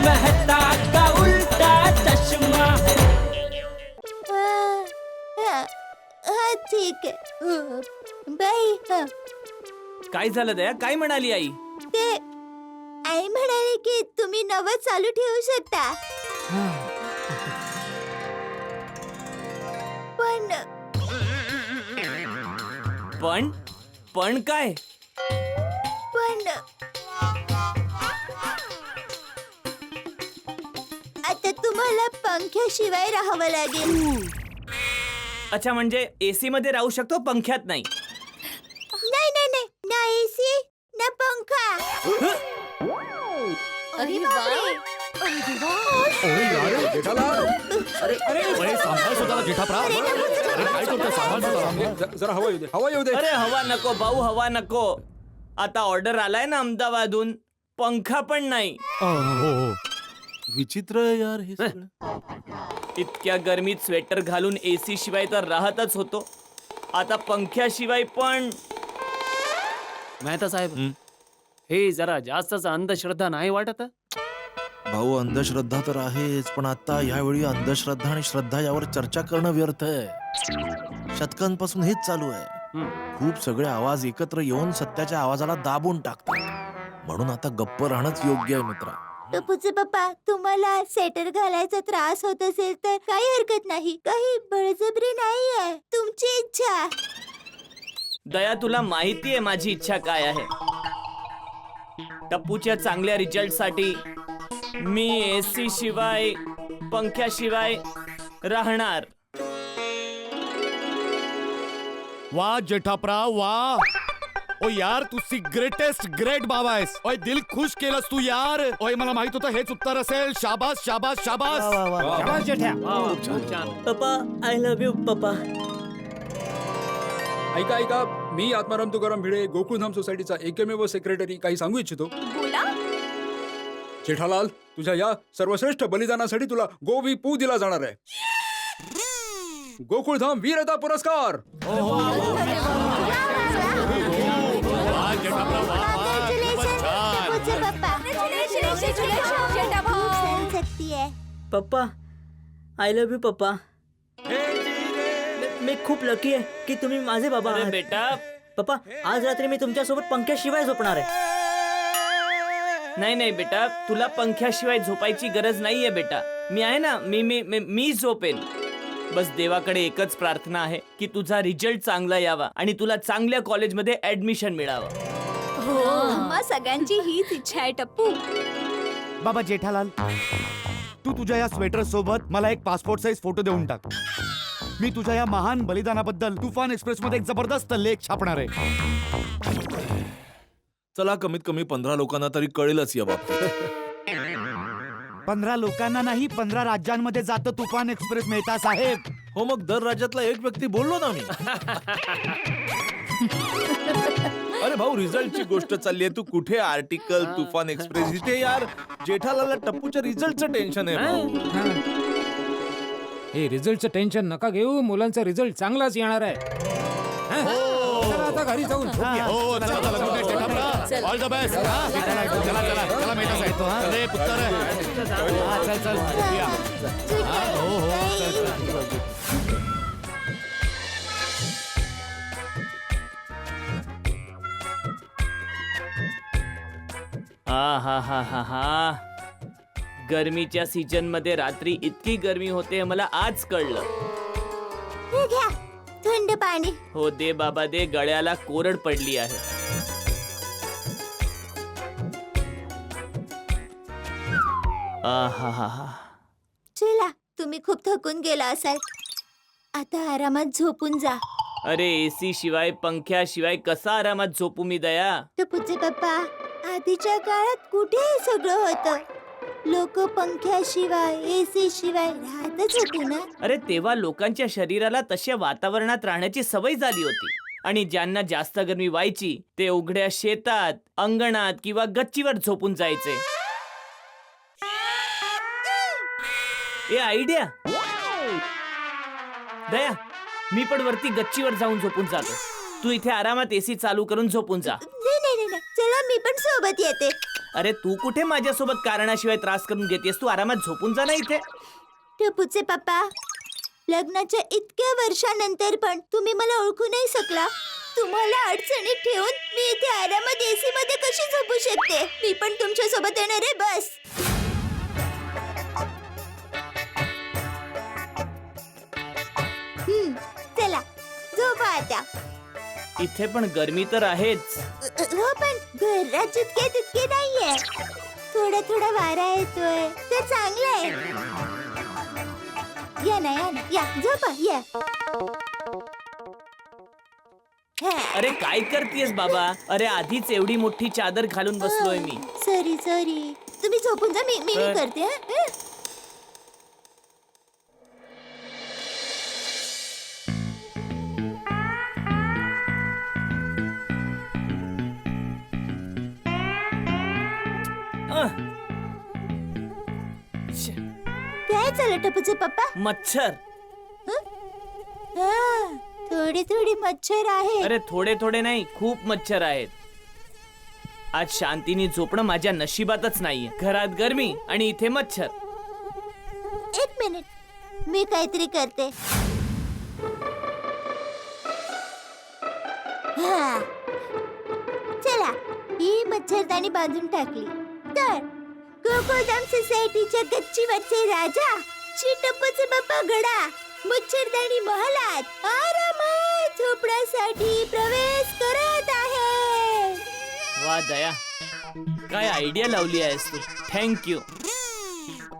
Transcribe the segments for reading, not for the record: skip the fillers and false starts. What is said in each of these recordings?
मेहता का उल्टा चश्मा। हा ठीक आहे बाई. काय झालं दया? काय म्हणाली आई? ते आई म्हणाले की तुम्ही नवं चालू ठेवू शकता. पण पण पण काय? पण आता तुम्हाला पंख्याशिवाय राहावं लागेल. अच्छा, म्हणजे एसी मध्ये राहू शकतो, पंख्यात नाही. नाही नाही नाही, ना एसी ना पंखा. अरे बापरे. जरा हवा येऊ दे, हवा येऊ दे. अरे हवा नको भाऊ, हवा नको. आता ऑर्डर आलाय ना अहमदाबादहून, पंखा पण नाही. विचित्र यार हे सगळं. इतक्या गरमीत स्वेटर घालून एसी शिवाय तर राहतच होतो, आता पंख्याशिवाय पण. मेहता साहेब, हे जरा जास्तच अंधश्रद्धा नाही वाटत? भाऊ, अंधश्रद्धा तर आहेच, पण आता यावेळी अंधश्रद्धा आणि श्रद्धा यावर चर्चा करणं व्यर्थ आहे. शतकांपासून हेच चालू आहे. खूप सगळे आवाज एकत्र येऊन सत्याच्या आवाजाला दाबून टाकतात. म्हणून आता गप्प राहणंच योग्य आहे मित्रा. टपूचे पप्पा, तुम्हाला स्वेटर घालायचा त्रास होत असेल तर काही हरकत नाही. काही बळजबरी नाहीये, तुमची इच्छा. दया, तुला माहितीये माझी इच्छा काय आहे? टप्पूच्या चांगल्या रिझल्ट साठी मी एसी शिवाय, पंख्याशिवाय राहणार. वाह जेठाप्रा वाह. ओ यार, तू ग्रेटेस्ट ग्रेट बाबा आहेस. ओय, दिल खुश केलंस तू यार. ओय, मला माहित होतं हेच उत्तर असेल. शाबास शाबास शाबास. शाबास जेठ्या. खूप छान. पप्पा, आय लव्ह यू पप्पा. ऐका ऐका, मी आत्माराम तुकाराम भिडे, गोकुळधाम सोसायटीचा एकमेव सेक्रेटरी काही सांगू इच्छितो. बोला. जेठालाल, तुझ्या या सर्वश्रेष्ठ बलिदानासाठी तुला गोवी पू दिला जाणार आहे. गोकुळधाम वीरता पुरस्कार. पप्पा, आय लव्ह यू पप्पा. मी खूप लकी आहे की तुम्ही माझे बाबा अरे आहात. बेटा, पप्पा, आज रात्री मी तुमच्यासोबत पंख्याशिवाय झोपणार आहे. नाही नाही बेटा, तुला पंख्याशिवाय झोपायची गरज नाहीये बेटा. मी आहे ना, मी मी मी मी झोपेन. बस देवाकडे एकच प्रार्थना आहे की तुझा रिझल्ट चांगला यावा आणि तुला चांगल्या कॉलेजमध्ये ऍडमिशन मिळावं. हो, आम्हा सगळ्यांची हीच इच्छा आहे टप्पू. बाबा जेठालाल, तू तुझ्या या स्वेटर सोबत मला एक पासपोर्ट साइज फोटो देऊन टाक. मी तुझ्या या महान बलिदानाबद्दल तुफान एक्सप्रेस मध्ये एक जबरदस्त लेख छापणार आहे. चला, कमीत कमी 15 लोकांना तरी कळेलच या बाबतीत. 15 लोकांना नाही, 15 राज्यांमध्ये जातं तुफान एक्सप्रेस मेहता साहेब. हो, मग दर राज्यातला एक व्यक्ती बोललो ना मी. अरे भाऊ, रिझल्टची गोष्ट चालली आहे, तू कुठे आर्टिकल तुफान एक्सप्रेस? इथे यार जेठालालला टप्पूच्या रिझल्टचं टेन्शन आहे भाऊ. हे रिझल्टचं टेन्शन नका घेऊ, मुलांचा रिझल्ट चांगलाच येणार आहे. चला आता घरी जाऊन झोपूया. हो, चला चला, गुड नाईट जेठाप्रा. All the best. चला चला चला, चला मेहता साहेब. अरे पुत्र, चल चल या. हो हो, चल चल. हा हा हा हा. गरमीच्या सीजन मध्ये रात्री इतकी गरमी होते हे मला आज कळलं. हे घ्या, थंड पाणी. हो दे बाबा दे, गळ्याला कोरड पडली आहे. हा हा हा. चला, तुम्ही खूप थकून गेला असाल, आता आरामात झोपून जा. अरे एसी शिवाय, पंख्याशिवाय कसा आरामात झोपू मी दया? टपूचे पप्पा, आधीच्या काळात कुठे हे सगळं होतं? लोक पंख्याशिवाय, एसी शिवाय राहतच होते ना. अरे तेव्हा लोकांच्या शरीराला तशा वातावरणात राहण्याची सवय झाली होती आणि ज्यांना जास्त गरमी व्हायची ते उघड्या शेतात, अंगणात किंवा गच्चीवर झोपून जायचे. ए आयडिया दया, मी पण वरती गच्चीवर जाऊन झोपून जातो. तू इथे आरामात एसी चालू करून झोपून जा. नाही नाही नाही, चला मी पण सोबत येते. अरे तू कुठे माझ्यासोबत कारणाशिवाय त्रास करून घेतेस? तू आरामात झोपून जा ना इथे. टपूचे पप्पा, लग्नाच्या इतक्या वर्षानंतर पण तुम्ही मला ओळखू नाही शकला. तुम्हाला अडचणीत ठेवून मी इथे आरामात एसी मध्ये कशी झोपू शकते? मी पण तुमच्या सोबत येणार आहे. बस. चला झोपा आता. इथे पण गरमी तर आहेच. हो, पण घरात जितके तितके नाहीये. थोडा थोडा वारा येतोय तर चांगलं आहे. या ना, या ना, या झोपा, या. हा. अरे काय करतेस बाबा? अरे आधीच एवढी मोठी चादर घालून बसलोय मी. सॉरी सॉरी, तुम्ही झोपून जा. मी करते. हा. अह, काय झालं टपूचे पप्पा? मच्छर. हा, थोडी थोडी मच्छर आहे. अरे थोडे थोडे नाही, खूप मच्छर आहेत. आज शांतीने झोपणं माझ्या नशिबातच नाहीये. घरात गरमी आणि इथे मच्छर. एक मिनिट, मी काहीतरी करते. हा, चला, ही मच्छरदाणी बांधून टाकली तर गोकुळधाम सोसायटीच्या गच्चीवरचे राजा श्री टप्पूचे बाप्पा गडा मच्छरदाणी महालात आरामात झोपण्यासाठी प्रवेश करत आहे. वा दया, काय आयडिया लावली आहेस तू. थँक्यू.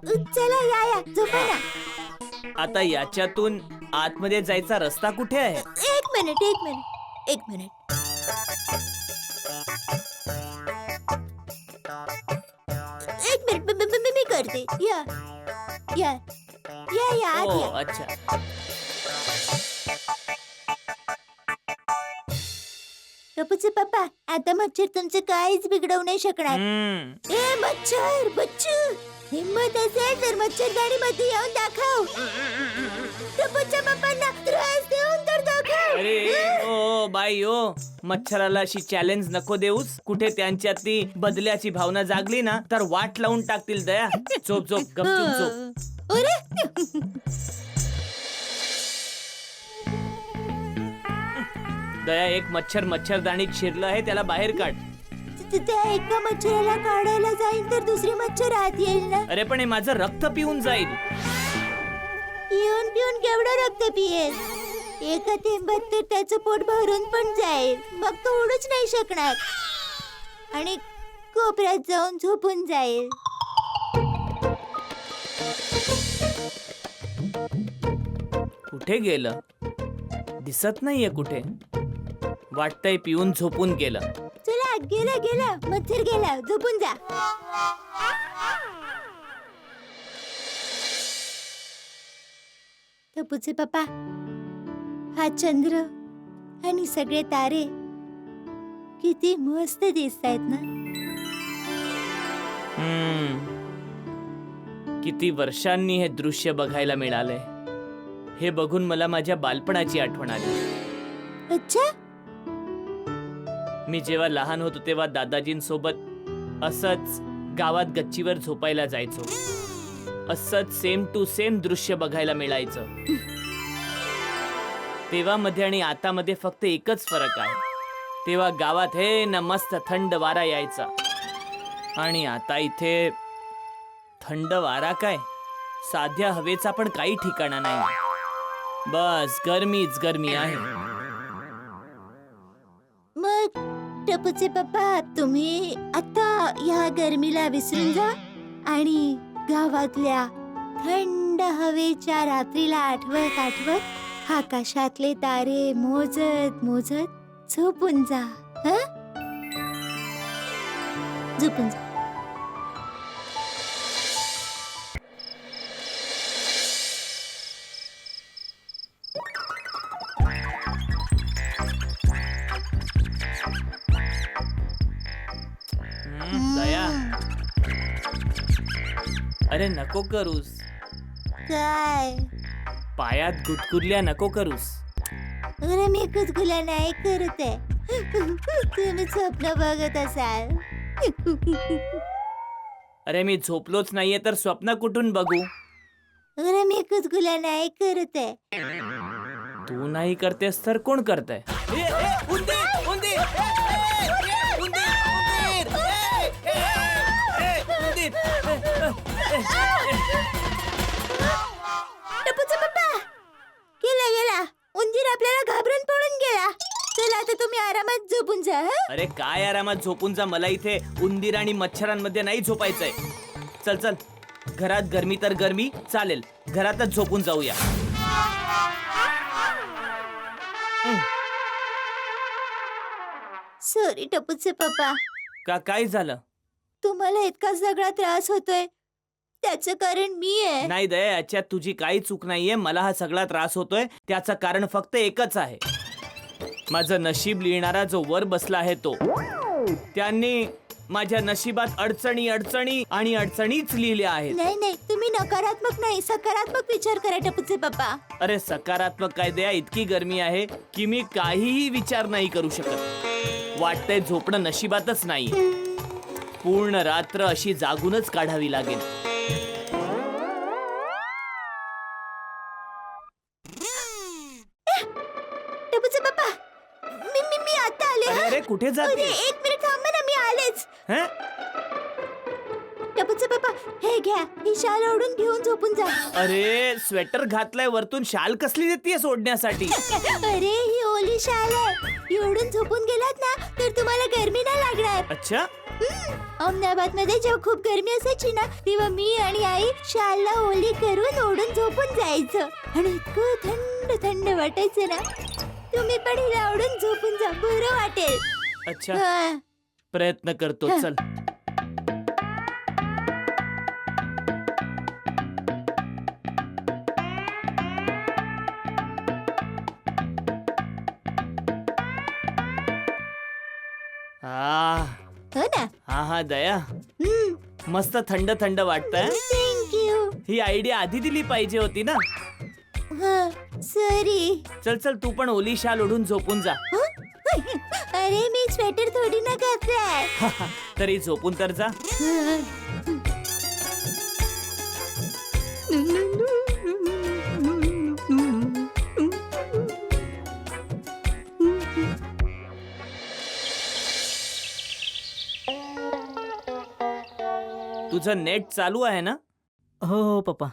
चला, या झोपा ना. आता याच्यातून आतमध्ये जायचा रस्ता कुठे आहे? एक मिनिट. मी करते. या आत ओ या. अच्छा. टपूचे पप्पा, आता मच्छर तुमचे काहीच बिघडवू नाही शकणार. हम्म. ए मच्छर बच्चू, हिम्मत असेल तर मच्छरदाणी मध्ये येऊन दाखव. टपूच्या पप्पांना त्रास देऊन तर दाखव. अरे ओ बाई ओ, मच्छराला अशी चॅलेंज नको देऊस. कुठे त्यांच्यातली बदल्याची भावना जागली ना तर वाट लावून टाकतील. दया, झोप झोप, गपचूप झोप. अरे दया, एक मच्छरदाणीत शिरलं आहे, त्याला बाहेर काढ. त्या एका मच्छराला काढायला जाईल तर दुसरी मच्छर आत येईल ना. अरे पण हे माझं रक्त पिऊन जाईल. पिऊन पिऊन केवढं रक्त पियेल? एका थेंबात तर त्याचं पोट भरून पण जाईल. मग तो उडूच नाही शकणार आणि कोपऱ्यात जाऊन झोपून जाईल. कुठे गेलं? दिसत नाहीये कुठे. वाटतंय पिऊन झोपून गेलं. चला, गेला मच्छर गेला. झोपून जा. टपूचे पप्पा, हा चंद्र आणि सगळे तारे किती मस्त दिसतायत ना. किती वर्षांनी हे दृश्य बघायला मिळालंय. हे बघून मला माझ्या बालपणाची आठवण आली. अच्छा, मी जेव्हा लहान होतो तेव्हा दादाजींसोबत असंच गावात गच्चीवर झोपायला जायचो. असंच सेम टू सेम दृश्य बघायला मिळायचं. तेव्हा मध्ये आणि आता मध्ये फक्त एकच फरक आहे. तेव्हा गावात हे ना मस्त थंड वारा यायचा आणि आता इथे थंड वारा काय, साध्या हवेचा पण काही ठिकाणा नाही. बस गरमीच गरमी आहे. मग टपूचे पप्पा, तुम्ही आता या गरमीला विसरून जा आणि गावातल्या थंड हवेच्या रात्रीला आठवत आकाशातले तारे मोजत मोजत झोपून जा. झोपून जा. दया, अरे नको करूस. काय? पायात गुदगुदल्या नको करूस. अरे मी कुचकुल्या नाही करत आहे. तुम्ही स्वप्न बघत असाल. अरे मी झोपलोच नाहीये तर स्वप्न कुठून बघू? अरे मी गुदगुल्या नाही करत आहे. तू नाही करतेस तर कोण करतंय? टपूचा पप्पा गेला गेला. उंदीर आपल्याला घाबरून पळून गेला. चला आता तुम्ही आरामात झोपून जा. हं? अरे काय आरामात झोपून जा, मला इथे उंदीर आणि मच्छरांमध्ये नाही झोपायचंय. चल चल, घरात गरमी तर गरमी चालेल, घरातच झोपून जाऊया. सॉरी टपूचे पप्पा, का काय झालं? तुम्हाला इतका सगळा त्रास होतोय त्याचं कारण मी आहे. नाही दया, याच्यात तुझी काही चूक नाहीये. मला हा सगळा त्रास होतोय त्याचं कारण फक्त एकच आहे. माझं नशीब लिहिणारा जो वर बसला आहे तो, त्यांनी माझ्या नशिबात अडचणी अडचणी आणि अडचणीच लिहिल्या आहेत. नाही नाही, तुम्ही नकारात्मक नाही सकारात्मक विचार करा टपूचे पप्पा. अरे सकारात्मक काय दया, इतकी गरमी आहे की मी काहीही विचार नाही करू शकत. वाटतंय झोपणं नशिबातच नाही. पूर्ण रात्र अशी जागूनच काढावी लागेल. टपूचे पप्पा, मी आता आले. अरे हं? अरे कुठे अरे जाते? एक मिनिट थांबा ना, मी आलेच. हं? टपूचे पप्पा हे घ्या, ही शाल ओढून घेऊन झोपून जा. अरे स्वेटर घातलाय वरतून, शाल कसली देतीये सोडण्यासाठी? अरे ही ओली शाल आहे. ओढून झोपून गेलात ना तर तुम्हाला गरमी नाही लागणार. अच्छा, अहमदाबाद मध्ये जेव्हा खूप गरमी असायची ना तेव्हा मी आणि आई शालला ओली करून ओढून झोपून जायचं आणि इतकं थंड थंड वाटायचं ना. तुम्ही पण हिला ओढून झोपून जा, बरं वाटेल. अच्छा, हा. प्रयत्न करतो. चल. हो ना. हा दया, मस्त थंड थंड वाटतंय. थँक्यू. ही आयडिया आधी दिली पाहिजे होती ना. सॉरी. चल चल, तू पण ओली शाल ओढून झोपून जा. अरे मी स्वेटर थोडी ना घातलाय. तरी झोपून तर जा. तुझं नेट चालू आहे ना? हो हो पप्पा.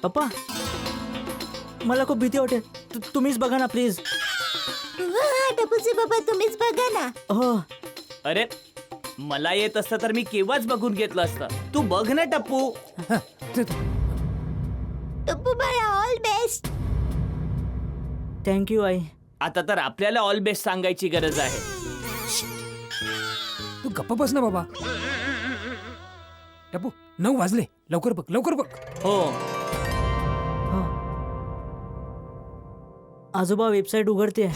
पप्पा मला खूप भीती वाटते. तुम्हीच बघा ना प्लीज. टपूचे बाबा तुम्हीच बघा ना. हो. अरे मला येत असतं तर मी केव्हाच बघून घेतलं असतं. तू बघ ना टप्पू. टप्पू बाळा ऑल बेस्ट. थँक्यू आई. आता तर आपल्याला ऑल बेस्ट सांगायची गरज आहे. तू गप्प बस ना बाबा. टप्पू 9 वाजले, लवकर बघ लवकर बघ. हो. हो. आजोबा वेबसाईट उघडते.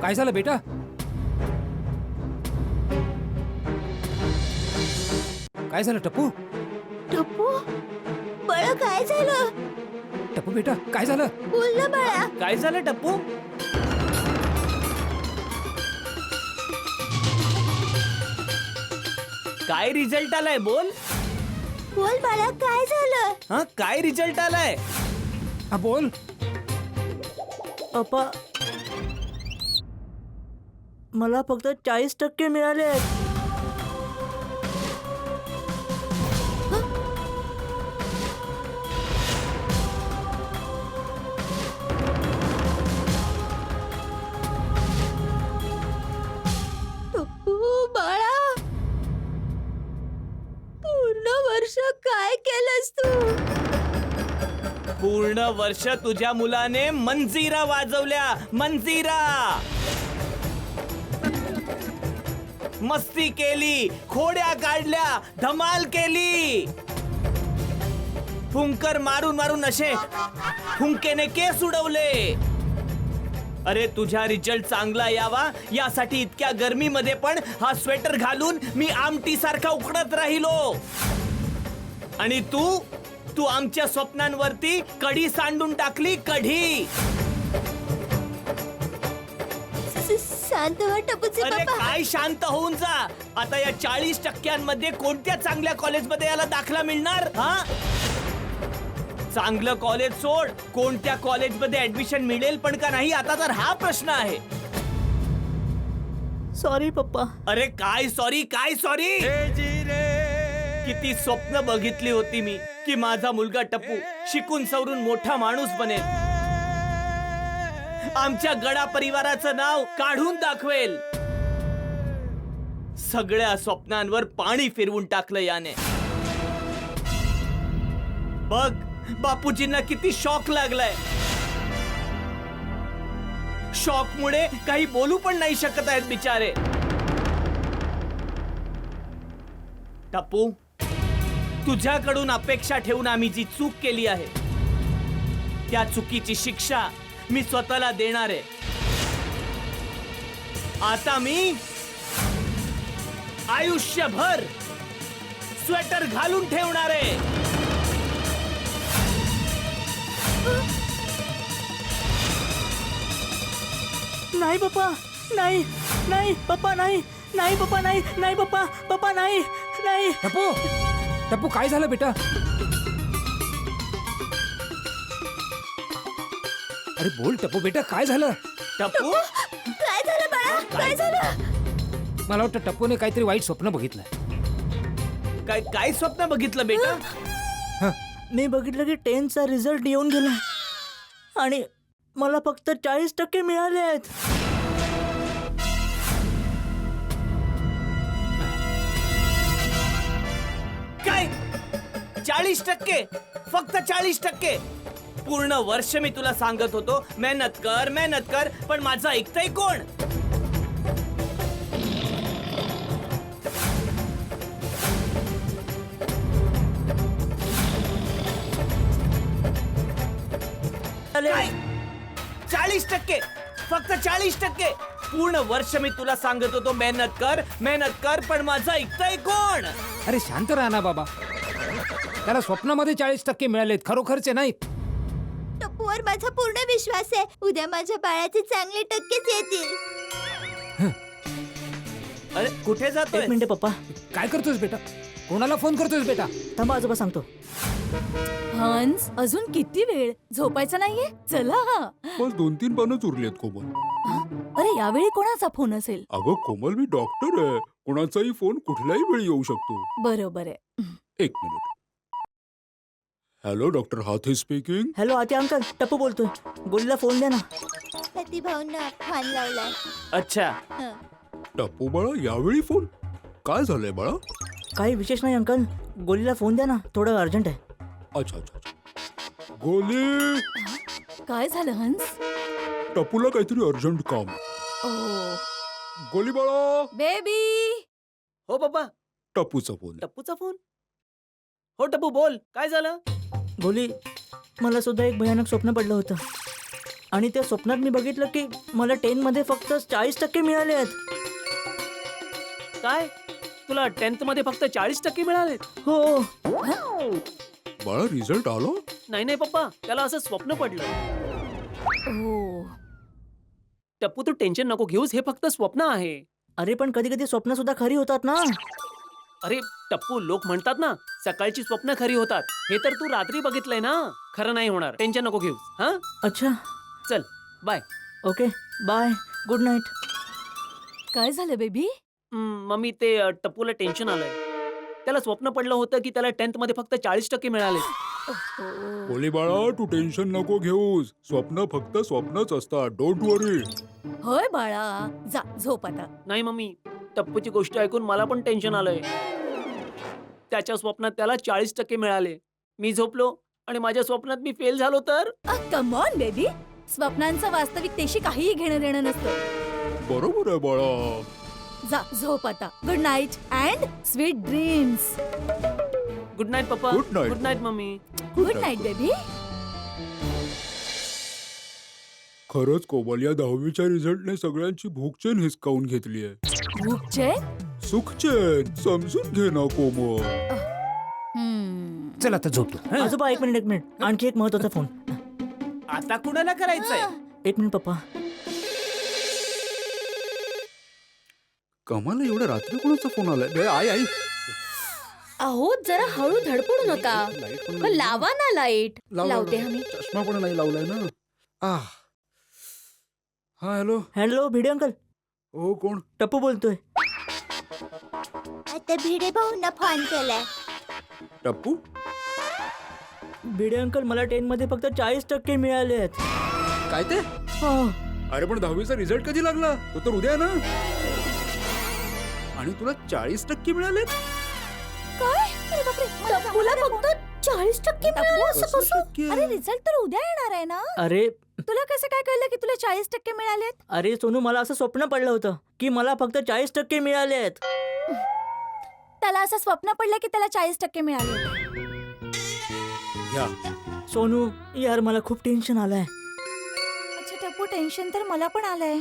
काय झालं बेटा? काय झालं टप्पू? टप्पू बाळा काय झालं? टप्पू बेटा काय झालं? बोल ना बाळा. काय झालं टप्पू? काय रिझल्ट आलाय? बोल. बोल बाळा काय झालं? हा, काय रिझल्ट आलाय? हा बोल. पप्पा मला फक्त 40% मिळाले आहेत. आहेस तू? पूर्ण वर्ष तुझ्या मुलाने मंजिरा वाजवल्या, मंजिरा. मस्ती केली, खोड्या काढल्या, धमाल केली. फुंकर मारून मारून असे फुंकेने केस उडवले. अरे तुझा रिझल्ट चांगला यावा यासाठी इतक्या गर्मीमध्ये पण हा स्वेटर घालून मी आमटी सारखा उकडत राहिलो. आणि तू आमच्या स्वप्नांवरती कढी सांडून टाकली, कढी. शांत व्हा टपूचे अरे पप्पा. काय शांत होऊन जा. आता या 40% कोणत्या चांगल्या कॉलेजमध्ये याला दाखला मिळणार? हा, चांगलं कॉलेज सोड, कोणत्या कॉलेजमध्ये ऍडमिशन मिळेल पण का नाही, आता तर हा प्रश्न आहे. सॉरी पप्पा. अरे काय सॉरी, काय सॉरी. किती स्वप्न बघितली होती मी की माझा मुलगा टप्पू शिकून सवरून मोठा माणूस बनेल, आमच्या गडा परिवाराचं नाव काढून दाखवेल. सगळ्या स्वप्नांवर पाणी फिरवून टाकलं याने. बघ बापूजींना किती शॉक लागलाय. शॉक मुळे काही बोलू पण नाही शकत आहेत बिचारे. टप्पू, तुझ्याकडून अपेक्षा ठेवून आम्ही जी चूक केली आहे त्या चुकीची शिक्षा मी स्वतःला देणार आहे. आता मी आयुष्यभर स्वेटर घालून ठेवणार आहे. नाही पप्पा, नाही नाही पप्पा, नाही नाही पप्पा, नाही नाही पप्पा, पप्पा नाही नाही. टप्पू, टप्पू काय झालं बेटा? अरे बोल टप्पू बेटा, काय झालं? टप्पू, काय झालं बाळा? काय झालं? मला वाटतं टप्पूने काहीतरी वाईट स्वप्न बघितलंय. काय काय स्वप्न बघितलं बेटा? मी बघितलं की 10चा रिझल्ट येऊन गेला आणि मला फक्त 40% मिळाले आहेत. काय 40%? फक्त 40%? पूर्ण वर्ष मी तुला सांगत होतो मेहनत कर, मेहनत कर, पण माझं ऐकतंय कोण? काय 40%? फक्त 40%? पूर्ण वर्ष मी तुला सांगत होतो मेहनत कर, मेहनत कर, पण माझं ऐकतंय कोण? अरे शांत राहा ना बाबा. त्याला स्वप्नामध्ये 40% मिळालेत, खरोखरचे नाहीत. टप्पूवर माझा पूर्ण विश्वास आहे. उद्या माझ्या बाळाचे चांगले टक्केच येतील. अरे कुठे जातोय? एक मिनिट पप्पा, काय करतोस बेटा? कोणाला फोन करतोस बेटा? थांबा आजोबा सांगतो. हंस, अजून किती वेळ? झोपायचं नाहीये? चला. बस 2-3 पानच उरलेत कोमल. अरे यावेळी कोणाचा फोन असेल? अगं कोमल, मी डॉक्टर आहे. कोणाचाही फोन कुठल्याही वेळी येऊ शकतो. बरोबर आहे. 1 मिनिट. हॅलो, डॉक्टर हाथी स्पीकिंग. हॅलो आते अंकल, टप्पू बोलतोय. गोलीला फोन द्या ना. सती भाऊंना फोन लावलाय. अच्छा, हं. टप्पू बाळा, यावेळी फोन काय झालंय बाळा? काही विशेष नाही अंकल, गोलीला फोन द्या ना, थोडं अर्जंट आहे. अच्छा अच्छा अच्छा. गोली, काय झालं हंस? टप्पूला काहीतरी अर्जंट काम. ओ गोली बाळा. बेबी. हो पप्पा. टप्पूचा फोन. टप्पूचा फोन. हो टप्पू बोल, काय झालं? गोली, मला सुद्धा एक भयानक स्वप्न पडलं होतं आणि त्या स्वप्नात मी बघितलं की मला 10 मध्ये फक्त 40% मिळाले आहेत. काय तुला 10th मध्ये फक्त 40% मिळाले? हो. बाळा, रिझल्ट आला? नाही नाही पप्पा, त्याला असं स्वप्न पडलं. ओ टप्पू तू टेन्शन नको घेऊस, हे फक्त स्वप्न आहे. अरे पण कधी कधी स्वप्न सुद्धा खरी होतात ना. अरे टप्पू, लोक म्हणतात ना सकाळची स्वप्न खरी होतात. हे तर तू रात्री बघितलंय ना, खरं नाही होणार. टेन्शन नको घेऊस. हा, अच्छा, चल bye. Okay bye, good night. काय झालं बेबी? मम्मी, ते टप्पूला टेन्शन आलंय. त्याला स्वप्न पडलं होतं की त्याला 10th मध्ये फक्त 40% मिळाले. गोली बाळा, तू टेन्शन नको घेऊस. स्वप्न फक्त स्वप्नच असतात. डोंट वरी. होय बाळा, जा झोप आता. नाही मम्मी, टप्पूची गोष्ट ऐकून मला पण टेन्शन आलंय. त्याच्या स्वप्नात त्याला 40% मिळाले. मी झोपलो आणि माझ्या स्वप्नात मी फेल झालो तर? कम ऑन बेबी, स्वप्नांचं वास्तविकतेशी काहीही घेणं देणं नसतं. बरोबर आहे बाळा. जा झोप आता. Good night and sweet dreams. Good night पप्पा. Good night. Good night mummy. Good night baby. खरंच कोमल, या 10वीच्या रिझल्टने सगळ्यांची भूकचेन हिसकावून घेतली आहे. भूकचे सुखचेन समजून घे ना कोमल. चल आता झोप तू. हं? आजोबा एक मिनिट आणखी एक महत्वाचा फोन. आता कुणाला करायचंय? एक मिनिट पप्पा. कमाल, एवढ्या रात्री कोणाचा फोन आलाय? आई आई अहो जरा हळू धडपडू नका. लाईट पण मग लावा ना लाईट. लावते लाव. आम्ही. चष्मा पण नाही लावलाय ना. हा हॅलो. हॅलो भिडे अंकल, हो कोण? टप्पू बोलतोय. आता भिडे भाऊंना फोन केलाय. टप्पू? भिडे अंकल, मला 10 मध्ये फक्त 40% मिळाले आहेत. काय ते? अरे पण 10वीचा रिझल्ट कधी लागला? तो तर उद्या आहे ना. आणि तुला 40% मिळाले? काय? अरे बापरे, मला टप्पूला फक्त 40% मिळाले असं कसं? अरे रिझल्ट तर उद्या येणार आहे ना. अरे तुला कसं काय कळलं की तुला 40% मिळालेत? अरे सोनू, मला असं स्वप्न पडलं होतं की मला फक्त 40% मिळाले आहेत. त्याला असं स्वप्न पडलं की त्याला 40% मिळाले. घ्या. सोनू यार, मला खूप टेन्शन आलंय. अच्छा टप्पू, टेन्शन तर मला पण आलंय.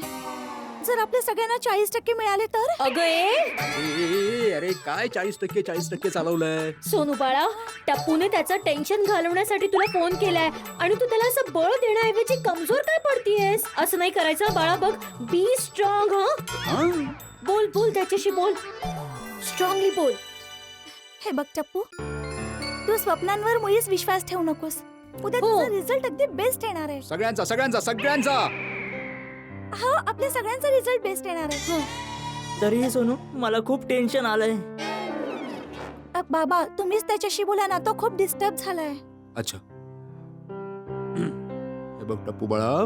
जर आपल्या सगळ्यांना 40% मिळाले तर? अगं ए, अरे काय 40% चालवलंय? सोनू बाळा, टप्पूने त्याचं टेन्शन घालवण्यासाठी तुला फोन केलाय आणि तू त्याला असं बळ देण्याऐवजी कमजोर काय पडतीयस? असं नाही करायचं बाळा. बघ, बी स्ट्रॉंग. बोल बोल त्याच्याशी बोल. स्ट्रॉंगली बोल. हे बघ टप्पू, तू स्वप्नांवर मुळीच विश्वास ठेवू नकोस. उद्या हो. तुझा रिझल्ट अगदी बेस्ट येणार आहे. सगळ्यांचा हा, आपल्या सगळ्यांचा रिझल्ट बेस्ट येणार आहे. तरीही सोनू, मला खूप टेन्शन आलंय. बाबा, तुम्हीच त्याच्याशी बोला ना, तो खूप डिस्टर्ब झालाय. अच्छा. हे बघ टप्पू बाळा,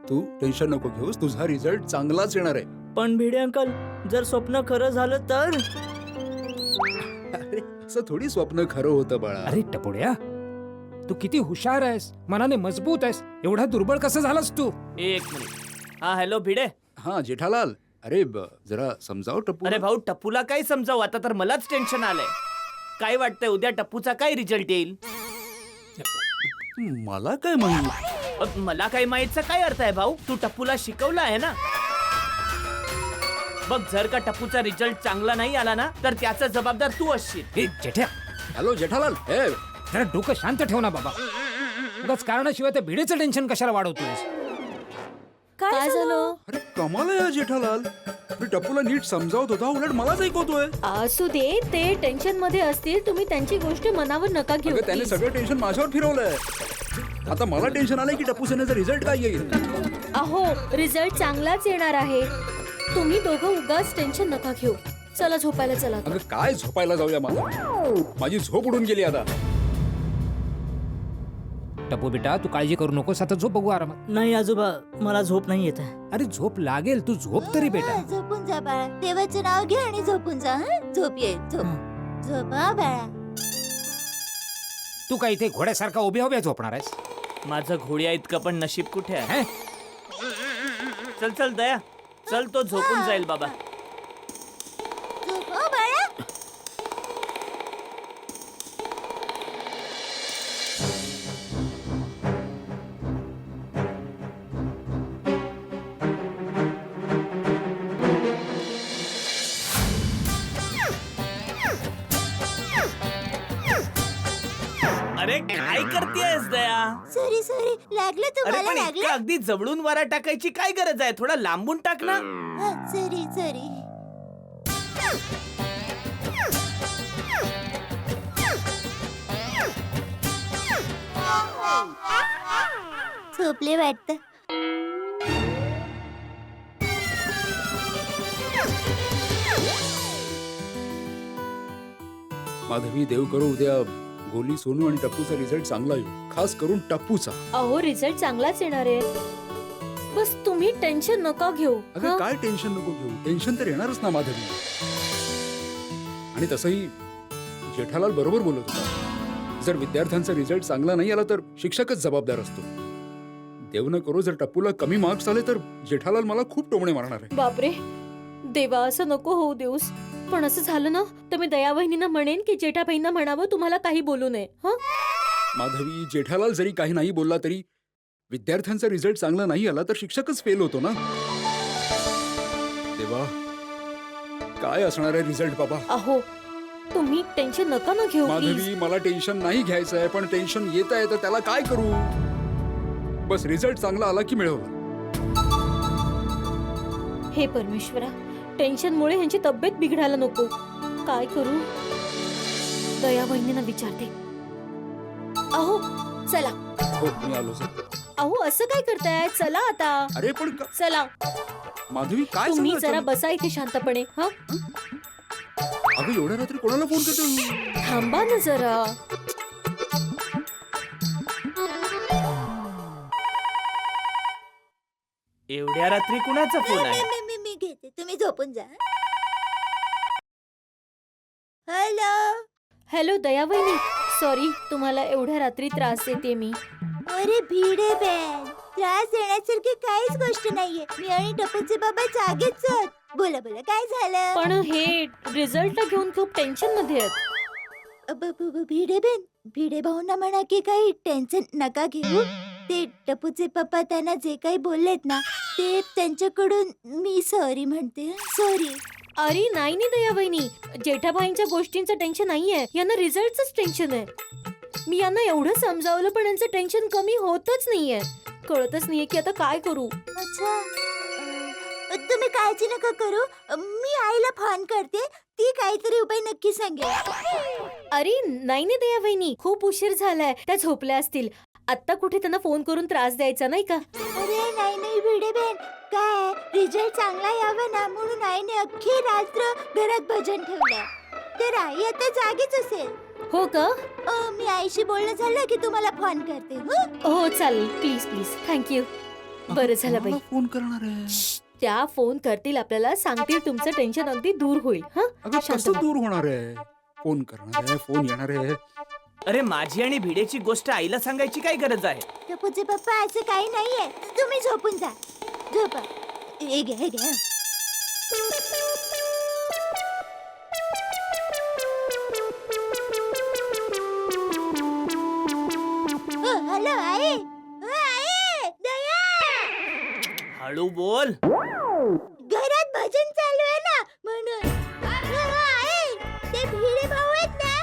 तू टेन्शन नको घेऊस. तुझा रिझल्ट चांगलाच येणार आहे. पण भिडे अंकल, जर स्वप्न खरं झालं तर? अरे असं थोडी स्वप्न खरं होतं बाळा. अरे टपोड्या, तू किती हुशार आहेस, मनाने मजबूत आहेस. एवढा दुर्बळ कसं झालास तू? एक मिनिट. हा हॅलो भिडे. हा जेठालाल, अरे जरा समजाव टप्पू. अरे भाऊ, टप्पूला काय समजावं? आता तर मलाच टेन्शन आलंय. काय वाटतंय उद्या टप्पूचा काय रिझल्ट येईल? मला काय माहिती? मला काय माहितचा काय अर्थ आहे भाऊ? तू टप्पूला शिकवलं आहे ना. बघ, जर का टप्पूचा रिझल्ट चांगला नाही आला ना, तर त्याचा जबाबदार तू असशील. हे जेठ्या, हॅलो जेठालाल, हे जरा डोकं शांत ठेव ना बाबा. उगाच कारणाशिवाय त्या भिडेचं टेन्शन कशाला वाढवतोयस? काय झालं? अरे कमाल आहे या जेठालाल. मी टप्पूला नीट समजावत होता, उलट मलाच ऐकवतोय. असू दे, ते टेन्शन मध्ये असतील. तुम्ही त्यांची गोष्ट मनावर नका घेऊ. अगं त्याने please. सगळं टेन्शन माझ्यावर फिरवलंय. आता मला टेन्शन आलंय की टप्पू सेनेचा रिझल्ट काय येईल. अहो, रिझल्ट चांगलाच येणार आहे. तुम्ही दोघं उगाच टेन्शन नका घेऊ. चला झोपायला चला. अगं काय झोपायला जाऊया मला. माझी झोप उडून गेली आता. टपू बेटा, तू काळजी करू नकोस. आता झोप बघू आरामात. नाही आजोबा, मला झोप नाही येत आहे. अरे झोप लागेल, तू झोप तरी बेटा. झोपून जा बाळा. देवाचं नाव घे आणि झोपून जा. झोप येईल. झोप हा बाळा. तू काय इथे घोड्यासारखा उभ्या झोपणार आहेस? माझं घोड्या इतकं पण नशीब कुठे आहे? हैं? चल चल दया, चल, तो झोपून जाईल बाबा. झोप हा बाळा. अरे काय करतेयस दया? सॉरी लागलं अरे तुम्हाला पण इतकं लागलं. अगदी जवळून वारा टाकायची काय गरज आहे? थोडा लांबून टाक ना. सॉरी. झोपले वाटतं. माधवी, देव करो उद्या गोली, सोनू आणि टप्पूचा रिझल्ट चांगला येईल. खास करून टप्पूचा. अहो, रिझल्ट चांगलाच येणार आहे. बस तुम्ही टेन्शन नका घेऊ. अगं हं? काय टेन्शन नको घेऊ. टेन्शन तर येणारच ना माधवी. आणि तसंही जेठालाल बरोबर बोलत होता. जर विद्यार्थ्यांचा रिझल्ट चांगला नाही आला तर शिक्षकच जबाबदार असतो. देव न करो जर टप्पूला कमी मार्क्स आले तर जेठालाल मला खूप टोमणे मारणार आहे. बापरे देवा असं नको होऊ देऊस. पण असं झालं ना तर मी दया वहिनींना म्हणेन की जेठाबाईंना म्हणावं तुम्हाला काही बोलू नये. हं माधवी, जेठालाल जरी काही नाही बोलला तरी विद्यार्थ्यांचा रिझल्ट चांगला नाही आला तर शिक्षकच फेल होतो ना. देवा, काय असणार आहे रिझल्ट बाबा? अहो तुम्ही टेन्शन नका ना घेऊ please. माधवी, मला टेन्शन नाही घ्यायचं आहे, पण टेन्शन येत आहे तर त्याला काय करू? बस रिझल्ट चांगला आला की मिळवला. हे परमेश्वरा, टेन्शनमुळे ह्यांची तब्येत बिघडायला नको. काय करू? दया वहिनींना विचारते. अहो चला. हो, मी आलो सर. अहो असं काय करताय? चला आता. अरे पण चला माधवी, काय तुम्ही चाललंय जरा अचानक? बसा इथे शांतपणे. हा अगं एवढ्या रात्री कोणाला फोन करतो? थांबा ना जरा. एवढ्या रात्री कुणाचा फोन आहे? मी घेते, तुम्ही झोपून जा. हॅलो. हॅलो दया वहिनी, सॉरी तुम्हाला एवढ्या रात्री त्रास देते मी. अरे भिडे बेन, त्रास देण्यासारखी काहीच गोष्ट नाहीये. मी आणि टपूचे बाबा जागेच आहोत. बोला बोला, काय झालं? पण हे रिझल्टला घेऊन खूप टेन्शन मध्ये आहेत. भिडे बेन, भिडे भाऊंना म्हणा की काही टेन्शन नका घेऊ. ते टपूचे पप्पा त्यांना जे काही बोललेत ना ते त्यांच्याकडून मी सॉरी म्हणते. सॉरी. अरे नाही नाही दया वहिनी, जेठाबाईंच्या गोष्टींचं टेन्शन नाहीये, यांना रिझल्टच टेन्शन आहे. मी यांना एवढं समजावलं पण यांचं टेन्शन कमी होतच नाहीये. कळतच नाहीये की आता काय करू. अच्छा, तुम्ही काळजी नका करू. मी आईला फोन करते, ती काहीतरी उपाय नक्की सांगेल. अरे नाही नाही दया वहिनी, खूप उशीर झालाय, त्या झोपल्या असतील. आता कुठे त्यांना फोन करून त्रास द्यायचा नाही का? अरे नाही भिडे बेन, काय रिझल्ट चांगला यावा ना म्हणून आईने अख्खी रात्र घरात भजन ठेवलं. तर आई आता जागीच असेल. हो का? मी आईशी बोलणं झालं की तुम्हाला फोन करते. हं? हो चालेल, प्लीज प्लीज, थँक्यू. बरं झालं बाई. फोन करणार आहे? त्या फोन करतील आपल्याला, सांगतील तुमचं टेन्शन अगदी दूर होईल. अगं शांत कसं बस. दूर होणार आहे? फोन करणार आहे, फोन येणार आहे. अरे माझी आणि भिडेची गोष्ट आईला सांगायची काय गरज आहे? टपूचे पप्पा असं काही नाहीये. तुम्ही झोपून जा. झोपा. हे घ्या, हे घ्या. हॅलो आई. आई, दया. हळू बोल. घरात भजन चालू आहे ना म्हणून. आई, ते भिडे भाऊ आहेत ना,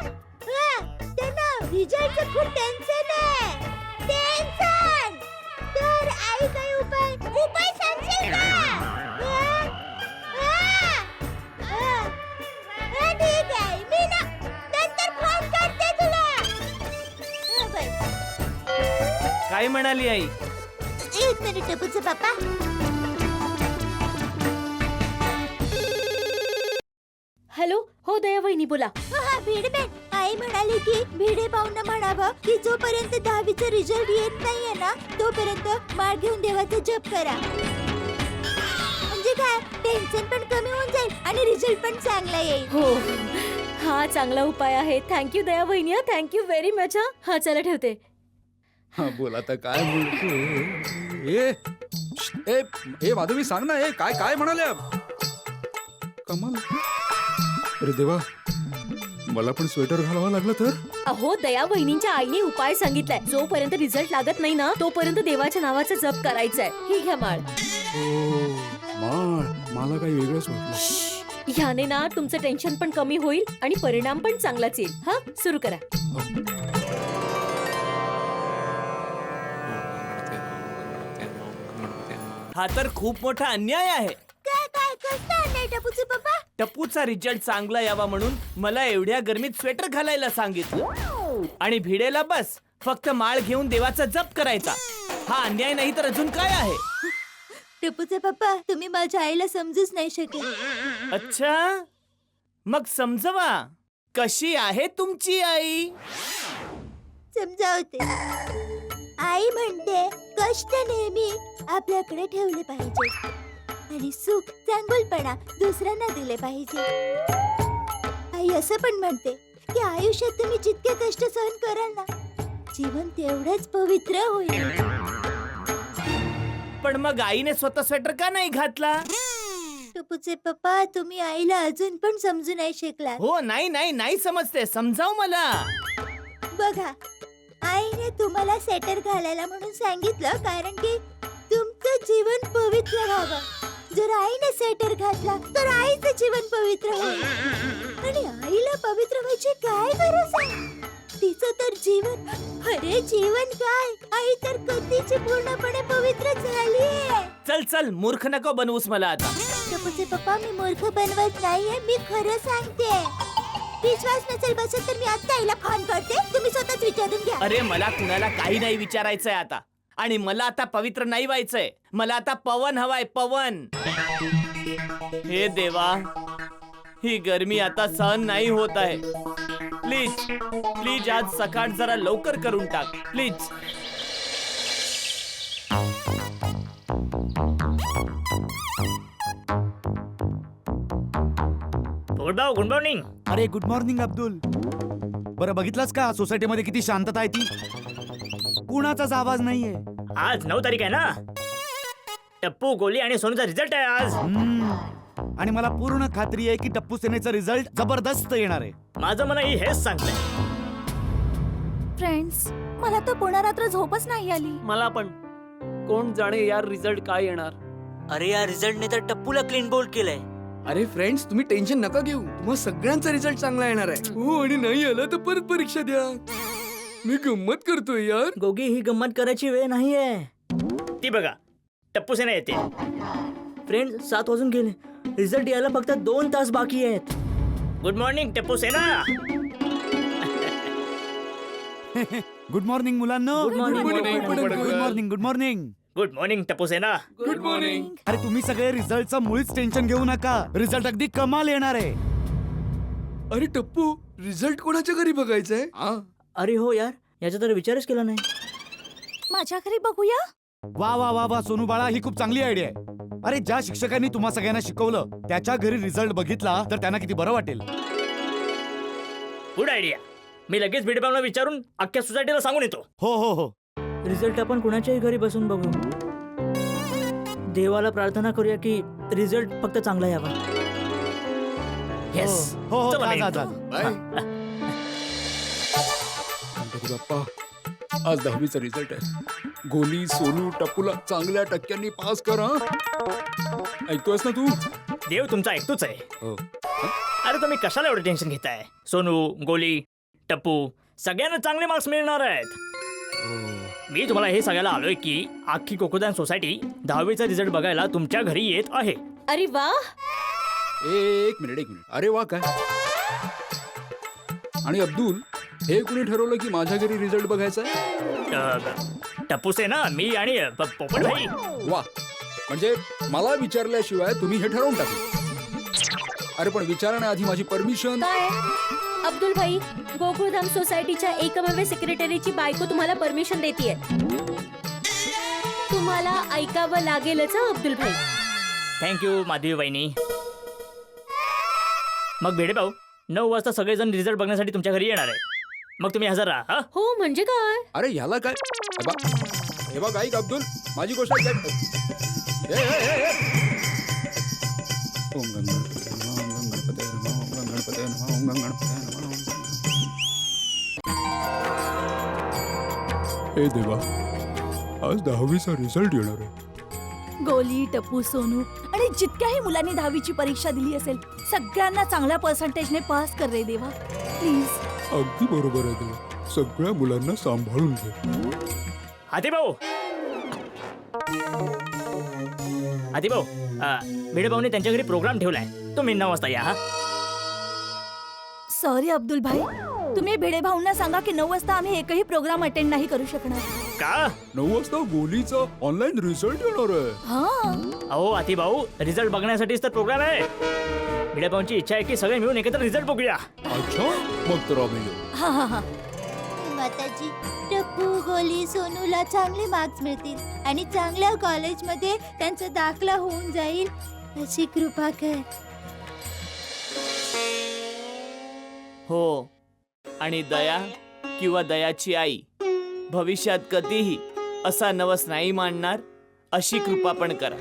त्यांना रिझल्टचं खूप टेन्शन आहे. टेन्शन. तर आई काही उपाय सांगशील का? ठीक आहे, मी ना नंतर फोन करते तुला. काय म्हणाली आई? एक मिनिट टपूचे पप्पा. हॅलो, हो दया वहिनी बोला. भिडेबेन, आई म्हणाली की भिडे भाऊंना म्हणावं की जोपर्यंत 10वीचा रिझल्ट येत नाहीये ना तोपर्यंत माळ घेऊन देवाचा जप करा. म्हणजे काय, टेन्शन पण कमी होऊन जाईल आणि रिझल्ट पण चांगला येईल. हो, हा चांगला उपाय आहे. थँक्यू दया वहिनी, थँक्यू व्हेरी मच. हा चला ठेवते. हा बोल आता काय बोलतो? ए माधवी सांग ना, काय काय म्हणाल्या? कमाल. अरे देवा, मला पण स्वेटर घालावं लागलं तर? अहो दया वहिनींच्या आईने उपाय सांगितलाय, जोपर्यंत रिझल्ट लागत नाही ना तोपर्यंत देवाच्या नावाचा जप करायचा आहे. ही घ्या माळ. माळ? मला काही वेगळंच वाटलं. ह्याने ना तुमचं टेन्शन पण कमी होईल आणि परिणाम पण चांगलाच येईल. हा सुरू करा. हा तर खूप मोठा अन्याय आहे. काय काय कसं नाही टपूचे पप्पा? टप्पूचा रिझल्ट चांगला यावा म्हणून मला एवढ्या गरमीत स्वेटर घालायला सांगितलं आणि भिडेला बस फक्त माळ घेऊन देवाचा जप करायचा. हा अन्याय नाही तर अजून काय आहे? टपूचे पप्पा, तुम्ही माझ्या आईला समजूच नाही शकेल. अच्छा, मग समजवा. कशी आहे तुमची आई? समजावते. आई म्हणते कष्ट नेहमी आपल्याकडे ठेवले पाहिजे आणि सुख चांगुलपणा दुसऱ्यांना दिले पाहिजे. आई असं पण म्हणते की आयुष्यात तुम्ही जितके कष्ट सहन कराल ना, जीवन तेवढंच पवित्र होईल. पण मग आईने स्वतः स्वेटर का नाही घातला? टपूचे पप्पा, तुम्ही आईला अजून पण समजू नाही शकलात. हो नाही नाही नाही समजते, समजाव मला. बघा, आईने तुम्हाला स्वेटर घालायला म्हणून सांगितलं कारण की तुमचं जीवन पवित्र व्हावं. जर आईने स्वेटर घातला तर आईचं जीवन पवित्र होईल. आणि आईला पवित्र व्हायची काय गरज आहे? तिचं तर जीवन, अरे जीवन काय, आई तर कधीची पूर्णपणे पवित्र झालीये. चल चल, मूर्ख नको बनवूस मला आता. टपूचे पप्पा, मी मूर्ख बनवत नाहीये, मी खरं सांगते. विश्वास नसेल बसत तर मी आता आईला फोन करते, तुम्ही स्वतःच विचारून घ्या. अरे मला कुणाला काही नाही विचारायचंय आता. आणि मला आता पवित्र नाही व्हायचंय, मला आता पवन हवाय, पवन. हे देवा, ही गरमी आता सहन नाही होत आहे. प्लीज प्लीज आज सकाळ जरा लवकर करून टाक प्लीज. Good morning. अरे गुड मॉर्निंग अब्दुल. बरं बघितलंस का सोसायटीमध्ये किती शांतता आहे ती? कुणाचाच आवाज नाहीये. आज 9 तारीख आहे ना. टप्पू, गोली आणि सोनूचा रिझल्ट आहे आज. आणि मला पूर्ण खात्री आहे की टप्पू सेनेचा रिझल्ट जबरदस्त येणार आहे. माझं मलाही हेच सांगतंय. फ्रेंड्स, मला तर पूर्ण रात्र झोपच नाही आली. मला पण. कोण जाणे यार रिझल्ट काय येणार. अरे या रिझल्टने तर टप्पूला क्लीन बोल्ड केलंय. अरे फ्रेंड्स, तुम्ही टेन्शन नका घेऊ. तुम्हा सगळ्यांचा रिझल्ट चांगला येणार आहे. हो, आणि नाही आला तर परत परीक्षा द्या. मी गंमत करतोय यार. गोगी, ही गंमत करायची वेळ नाहीये. ती बघा, टप्पू सेना येते. फ्रेंड, 7 वाजून गेले. रिझल्ट यायला फक्त 2 तास बाकी आहेत. गुड मॉर्निंग टप्पू सेना. गुड मॉर्निंग मुलांनो. Good morning. Good morning. Good morning. Good morning टप्पू सेना. Good morning. अरे तुम्ही सगळे रिझल्टचं मुळीच टेन्शन घेऊ नका. रिझल्ट अगदी कमाल येणार आहे. अरे टप्पू, रिझल्ट कोणाच्या घरी बघायचंय? अरे हो यार, याचा तर विचारच केला नाही. माझ्या घरी बघूया. वा वा वा वा सोनू बाळा, ही खूप चांगली आयडिया आहे. अरे ज्या शिक्षकांनी तुम्हा सगळ्यांना शिकवलं त्याच्या घरी रिझल्ट बघितला तर त्यांना किती बरं वाटेल. Good idea. मी लगेच बीडबावला विचारून अख्ख्या सोसायटीला सांगून येतो. हो हो हो. रिझल्ट आपण कुणाच्याही घरी बसून बघू. देवाला प्रार्थना करूया की रिझल्ट फक्त चांगला यावा. येस. हो हो, चला, जा, मी जा, येतो. जा. गणपती बाप्पा, आज 10वीचा रिझल्ट आहे. गोली, सोनू, टप्पूला चांगल्या टक्क्यांनी पास कर. ऐकतोयस ना तू? देव तुमचा ऐकतोच आहे. हो. अरे तुम्ही कशाला एवढं टेन्शन घेताय? सोनू, गोली, टप्पू सगळ्यांना चांगले मार्क्स मिळणार आहेत. मी तुम्हाला हे सांगायला आलोय की अख्खी कोकोदान सोसायटी 10वीचा रिझल्ट बघायला तुमच्या घरी येत आहे. अरे वा. एक मिनिट. अरे वा, काय? आणि अब्दुल, हे कुणी ठरवलं की माझ्या घरी रिझल्ट बघायचा? टप्पू सेना, मी आणि पोपट भाई. वा, म्हणजे मला विचारल्याशिवाय तुम्ही हे ठरवून टाकलं. अरे पण विचारण्याआधी माझी परमिशन. काय अब्दुल भाई, गोकुळधाम सोसायटीच्या एकमेव सेक्रेटरीची बायको तुम्हाला परमिशन देतीये. तुम्हाला ऐकावं लागेलच हं, अब्दुल भाई. थँक्यू माधवी वहिनी. मग भेडे भाऊ, 9 वाजता सगळेजण रिझल्ट बघण्यासाठी तुमच्या घरी येणार आहे. मग तुम्ही हजर राहा. हो म्हणजे काय? अरे ह्याला काय? हे बघ ऐक अब्दुल, माझी गोष्ट ऐक. ओम गणपते नमः, ओम गणपते नमः, ओम गणपते नमः, ओम गणपते नमः. हे देवा, आज 10वीचा रिझल्ट येणार आहे. गोली, टप्पू, सोनू आणि जितक्याही मुलांनी 10वीची परीक्षा दिली असेल सगळ्यांना चांगल्या पर्सेंटेजने पास कर रे देवा, प्लीज. अगदी बरोबर आहे देवा. सगळ्या मुलांना सांभाळून घे. हाती भाऊ, भेडे भाऊने त्यांच्या घरी प्रोग्राम ठेवलाय. तुम्ही 9 वाजता या. सॉरी अब्दुल भाई, तुम्ही भिडे भाऊंना सांगा की 9 वाजता आम्ही एकही प्रोग्राम अटेंड नाही करू शकणार. का? 9 वाजता गोलीचा ऑनलाईन रिझल्ट येणार आहे. हा. अहो आती भाऊ, रिझल्ट बघण्यासाठीच तर प्रोग्राम आहे. भिडे भाऊंची इच्छा आहे की सगळे मिळून एकत्र रिझल्ट बघूया. अच्छा, मग तर आम्ही येऊ. हा हा हा. माताजी, टप्पू, गोली, सोनूला चांगले मार्क्स मिळतील आणि चांगल्या कॉलेजमध्ये त्यांचा दाखला होऊन जाईल अशी कृपा कर. हो, आणि दया किंवा दयाची आई भविष्यात कधीही असा नवस नाही मांडणार अशी कृपा पण करा.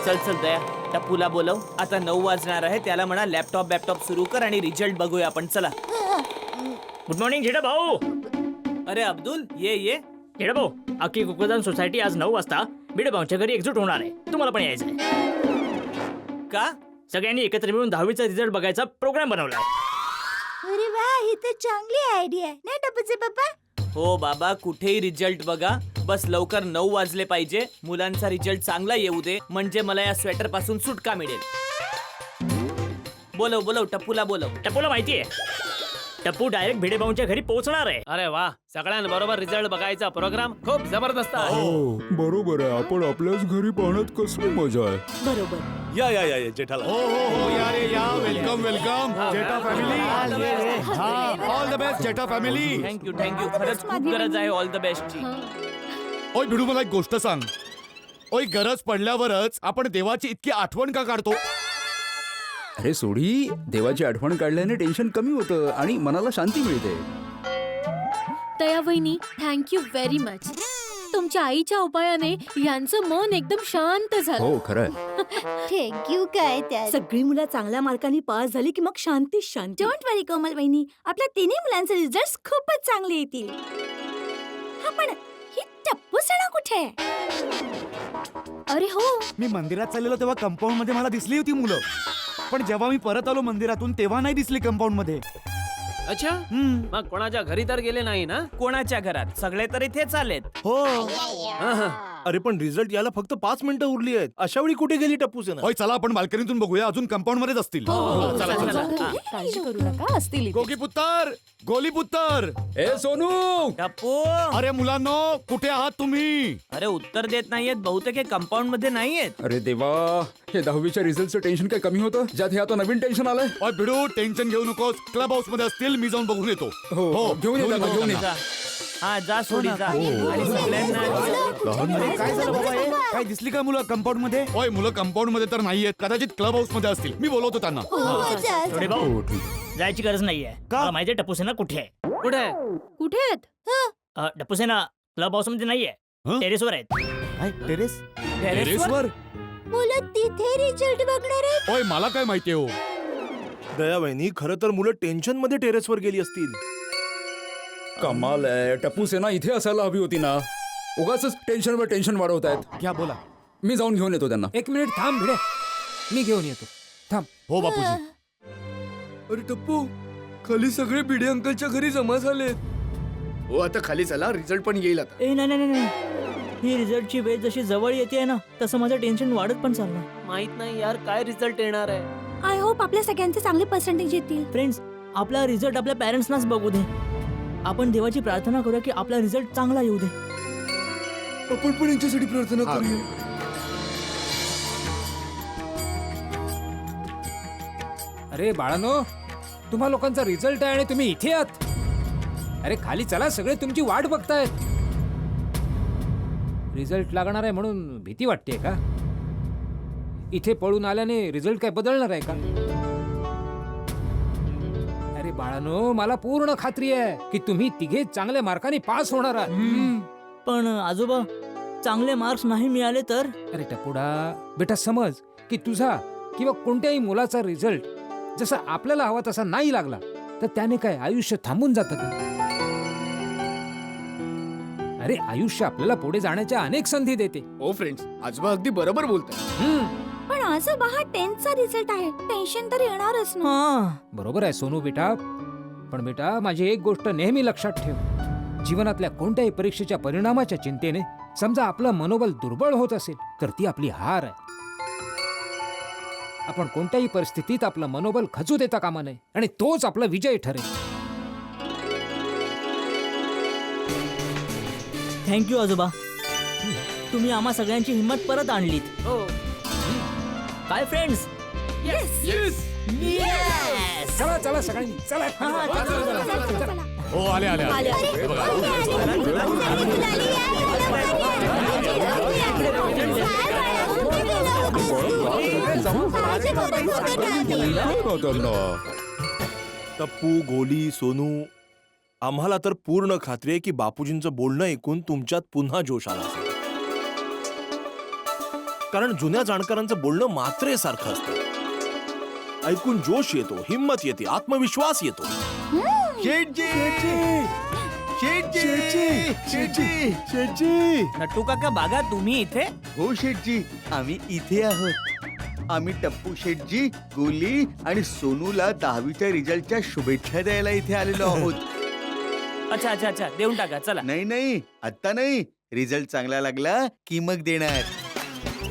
चल चल दया, टप्पूला बोलव. आता 9 वाजणार आहे. त्याला म्हणा लॅपटॉप सुरू कर आणि रिझल्ट बघूया आपण. चला. गुड मॉर्निंग झेडा भाऊ. अरे अब्दुल, ये. झेडा भाऊ, अख्खी कुकुदान सोसायटी आज 9 वाजता भिडे भाऊच्या घरी एकजूट होणार आहे. तुम्हाला पण यायचंय. का? सगळ्यांनी एकत्र मिळून 10वीचा रिझल्ट बघायचा प्रोग्राम बनवलाय. अरे वा, ही तर चांगली आयडिया आहे ना टपूचे पप्पा? हो बाबा, कुठेही रिझल्ट बघा, बस लवकर 9 वाजले पाहिजे. मुलांचा रिझल्ट चांगला येऊ दे, म्हणजे मला या स्वेटर पासून सुटका मिळेल. बोलव टप्पूला बोलव. टप्पूला माहितीये, टप्पू डायरेक्ट भिडे भाऊच्या घरी पोहोचणार आहे. अरे वा, सगळ्यांबरोबर रिझल्ट बघायचा प्रोग्राम खूप जबरदस्त आहे. हो बरोबर आहे. आपण आपल्याच घरी पाहण्यात कसली मजा आहे. बरोबर. या जेठालाल. हो या रे या. Welcome Jetha family. All the best Jetha family. Thank you. खरंच खूप गरज आहे ऑल द बेस्टची. ओय भिडू, मला एक गोष्ट सांग. ओय, गरज पडल्यावरच आपण देवाची इतकी आठवण का काढतो? अरे सोडी, देवाची आठवण काढल्याने टेन्शन कमी होतं आणि मनाला शांती मिळते. दया वहिनी, थँक्यू व्हेरी मच. तुमच्या आईच्या उपायाने यांचं मन एकदम शांत झालं. हो खरंय. थँक्यू काय त्यात. सगळी मुलं चांगल्या मार्कांनी पास झाली की मग शांती. डोंट वरी कोमल वहिनी, आपल्या तिन्ही मुलांचे रिझल्ट खूपच चांगले येतील. हा, पण ही टप्पू सणा कुठे आहे? अरे हो, मी मंदिरात चाललेलो तेव्हा कंपाऊंड मध्ये मला दिसली होती मुलं, पण जेव्हा मी परत आलो मंदिरातून तेव्हा नाही दिसली कंपाऊंड मध्ये. अच्छा, मग कोणाच्या घरी तर गेले नाही ना? कोणाच्या घरात? सगळे तर इथेच आलेत. हो. अरे पण रिझल्ट यायला फक्त 5 मिनिटं उरली आहेत. अशा वेळी कुठे गेली टप्पू सेना? ओय चला, आपण बाल्कनीतून बघूया, अजून कंपाऊंड मध्येच असतील. चला. काळजी करू नका, असतील इथे. गोली पुत्तर. ए सोनू, टप्पू, अरे मुलांनो, कुठे आहात तुम्ही? अरे उत्तर देत नाहीयेत. बहुतेक हे कंपाऊंड मध्ये नाहीयेत. अरे देवा, हे 10वीच्या रिझल्टचं टेन्शन काय कमी होतं, ज्यात हे आता नवीन टेन्शन आलंय. ओय भिडू, टेन्शन घेऊ नकोस. क्लब हाऊस मध्ये असतील, मी जाऊन बघून येतो. हो घेऊन ये. जा. हा, जा सोडी जा. आणि सगळ्यांना काय झालं बाबा हे? काय दिसली का मुलं कंपाऊंड मध्ये? ओय, मुलं कंपाऊंड मध्ये तर नाहीयेत, कदाचित क्लब हाऊस मध्ये असतील. मी बोलवतो त्यांना. झेडे भाऊ, जायची गरज नाहीये. मला माहितीये टप्पू सेना कुठे आहे. कुठे आहेत? टप्पू सेना क्लब हाऊस मध्ये नाहीये, टेरेसवर आहेत. काय, टेरेस? टेरेसवर? मुलं तिथे रिझल्ट बघणार आहेत? ओय, मला काय माहितीये हो. दया वहिनी, खरं तर मुलं टेन्शन मध्ये टेरेसवर गेली असतील. कमाल आहे. टप्पू सेना इथे असायला हवी होती ना. उगाच टेन्शनवर टेन्शन वाढवतायत. क्या बोला? मी जाऊन घेऊन येतो त्यांना. 1 मिनिट थांब भिडे, मी घेऊन येतो. थांब. हो बापूजी. अरे टप्पू, खाली सगळे भिडे अंकलच्या घरी जमा झालेत. हो, आता खाली चला, रिझल्ट पण येईल आता. ए नाही, ही रिझल्टची वेळ जशी जवळ येते ना, तसं माझं टेन्शन वाढत पण चाललं. माहित नाही यार काय रिझल्ट येणार आहे. आय होप आपल्या सगळ्यांचे चांगले पर्सेंटेज येतील. फ्रेंड्स, आपला रिझल्ट आपल्या पॅरेंट्सनाच बघू दे. आपण देवाची प्रार्थना करूया की आपला रिझल्ट चांगला येऊ दे. आपण पण यांच्यासाठी प्रार्थना करूया. अरे बाळानो, तुम्हा लोकांचा रिझल्ट आहे आणि तुम्ही इथे आहात. अरे खाली चला, सगळे तुमची वाट बघतायत. रिझल्ट लागणार आहे म्हणून भीती वाटते का? इथे पळून आल्याने रिझल्ट काय बदलणार आहे का? अरे बाळानो, मला पूर्ण खात्री आहे की तुम्ही तिघे चांगल्या मार्काने पास होणार आहात. पण आजोबा, चांगले मार्क्स नाही मिळाले तर? अरे टपुडा बेटा, समज की तुझा किंवा कोणत्याही मुलाचा रिझल्ट जसा आपल्याला हवा तसा नाही लागला तर त्याने काय आयुष्य थांबून जातं का? अरे आयुष्य आपल्याला पुढे जाण्याच्या अनेक संधी देते. हो फ्रेंड्स, आजोबा अगदी बरोबर बोलताय. पण आजोबा, हा 10th चा रिझल्ट आहे, टेन्शन तर येणारच ना. हा, बरोबर आहे सोनू बेटा. पण बेटा, माझी एक गोष्ट नेहमी लक्षात ठेव. जीवनातल्या कोणत्याही परीक्षेच्या परिणामाच्या चिंतेने समजा आपलं मनोबल दुर्बळ होत असेल तर ती आपली हार आहे. आपण कोणत्याही परिस्थितीत आपलं मनोबल खचू देता कामा नये आणि तोच आपला विजय ठरेल. थँक्यू आजोबा. तुम्ही आम्हा सगळ्यांची हिंमत परत आणलीत. हो. काय फ्रेंड्स? चला चला सगळ्यांनी चला. हो, आले. टप्पू, गोली, सोनू, आम्हाला तर पूर्ण खात्री आहे की बापूजींचं बोलणं ऐकून तुमच्यात पुन्हा जोश आला असेल. कारण जुन्या जाणकारांचं बोलणं मात्रेसारखं असतं. ऐकून जोश येतो, हिंमत येते, आत्मविश्वास येतो. नट्टू काका बागा तुम्ही इथे? हो शेठजी, आम्ही इथे आहोत. आम्ही टप्पू शेठजी, गोली आणि सोनूला 10वीच्या रिझल्टच्या शुभेच्छा द्यायला इथे आलेलो आहोत. अच्छा अच्छा अच्छा, देऊन टाका चला. नाही आता नाही, रिझल्ट चांगला लागला की मग देणार.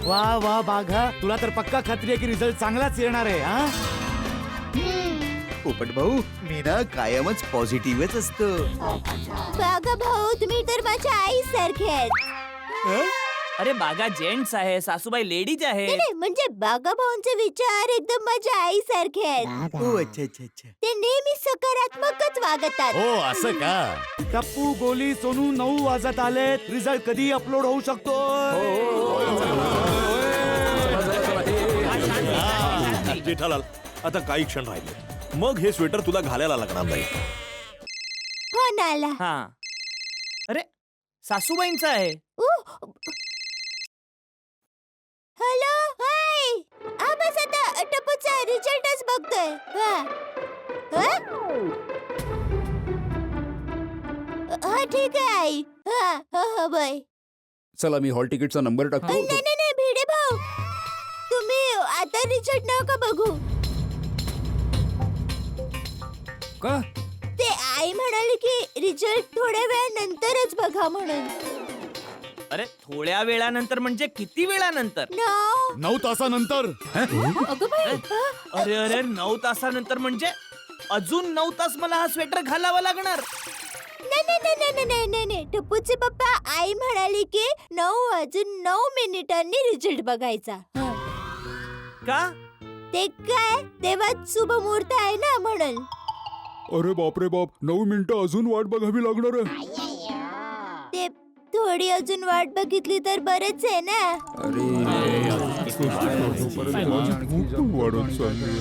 वा वा बाघा, तुला तर पक्का खात्री आहे की रिझल्ट चांगलाच येणार आहे. हा पोपट भाऊ, मी ना कायमच पॉझिटिव्हच असतो. बागा भाऊ, तुम्ही तर माझ्या आई सारखे आहेत. अरे बागा जेंट्स आहे, सासूबाई लेडीज आहे. नाही, म्हणजे बागा भाऊंचे विचार एकदम माझ्या आई सारखे आहेत. हो अच्छा अच्छा अच्छा. ते नेहमी सकारात्मकच वागतात. हो असं का? टप्पू, गोली, सोनू 9 वाजत आलेत. रिझल्ट कधी अपलोड होऊ शकतो? जेठालाल, आता काही क्षण राहिले, मग हे स्वेटर तुला घालायला लागणार नाही. फोन आला. हा, अरे सासूबाईंचा आहे. हॅलो, हाय. बस आता टप्पूचा रिझल्टच बघतोय. हा ठीक आहे आई. हा बाय. चला मी हॉल तिकीटचा नंबर टाकतो. नाही भिडे भाऊ, तुम्ही आता रिझल्ट नका बघू. का? ते आई म्हणाली की रिझल्ट थोड्या वेळानंतरच बघा म्हणून. अरे थोड्या वेळानंतर म्हणजे किती वेळानंतर? 9 तासानंतर. अगं बाई. अरे अरे 9 तासानंतर म्हणजे अजून 9 तास मला हा स्वेटर घालावा लागणार. नाही. टप्पूचे पप्पा, आई म्हणाली की 9 मिनिटांनी रिझल्ट बघायचा. का? ते काय, तेव्हा शुभ मुहूर्त आहे ना म्हणून. अरे बापरे बाप, 9 मिनिटं अजून वाट बघावी लागणार आहे. ते थोडी अजून वाट बघितली तर बरेच आहे ना. वाढत चालली.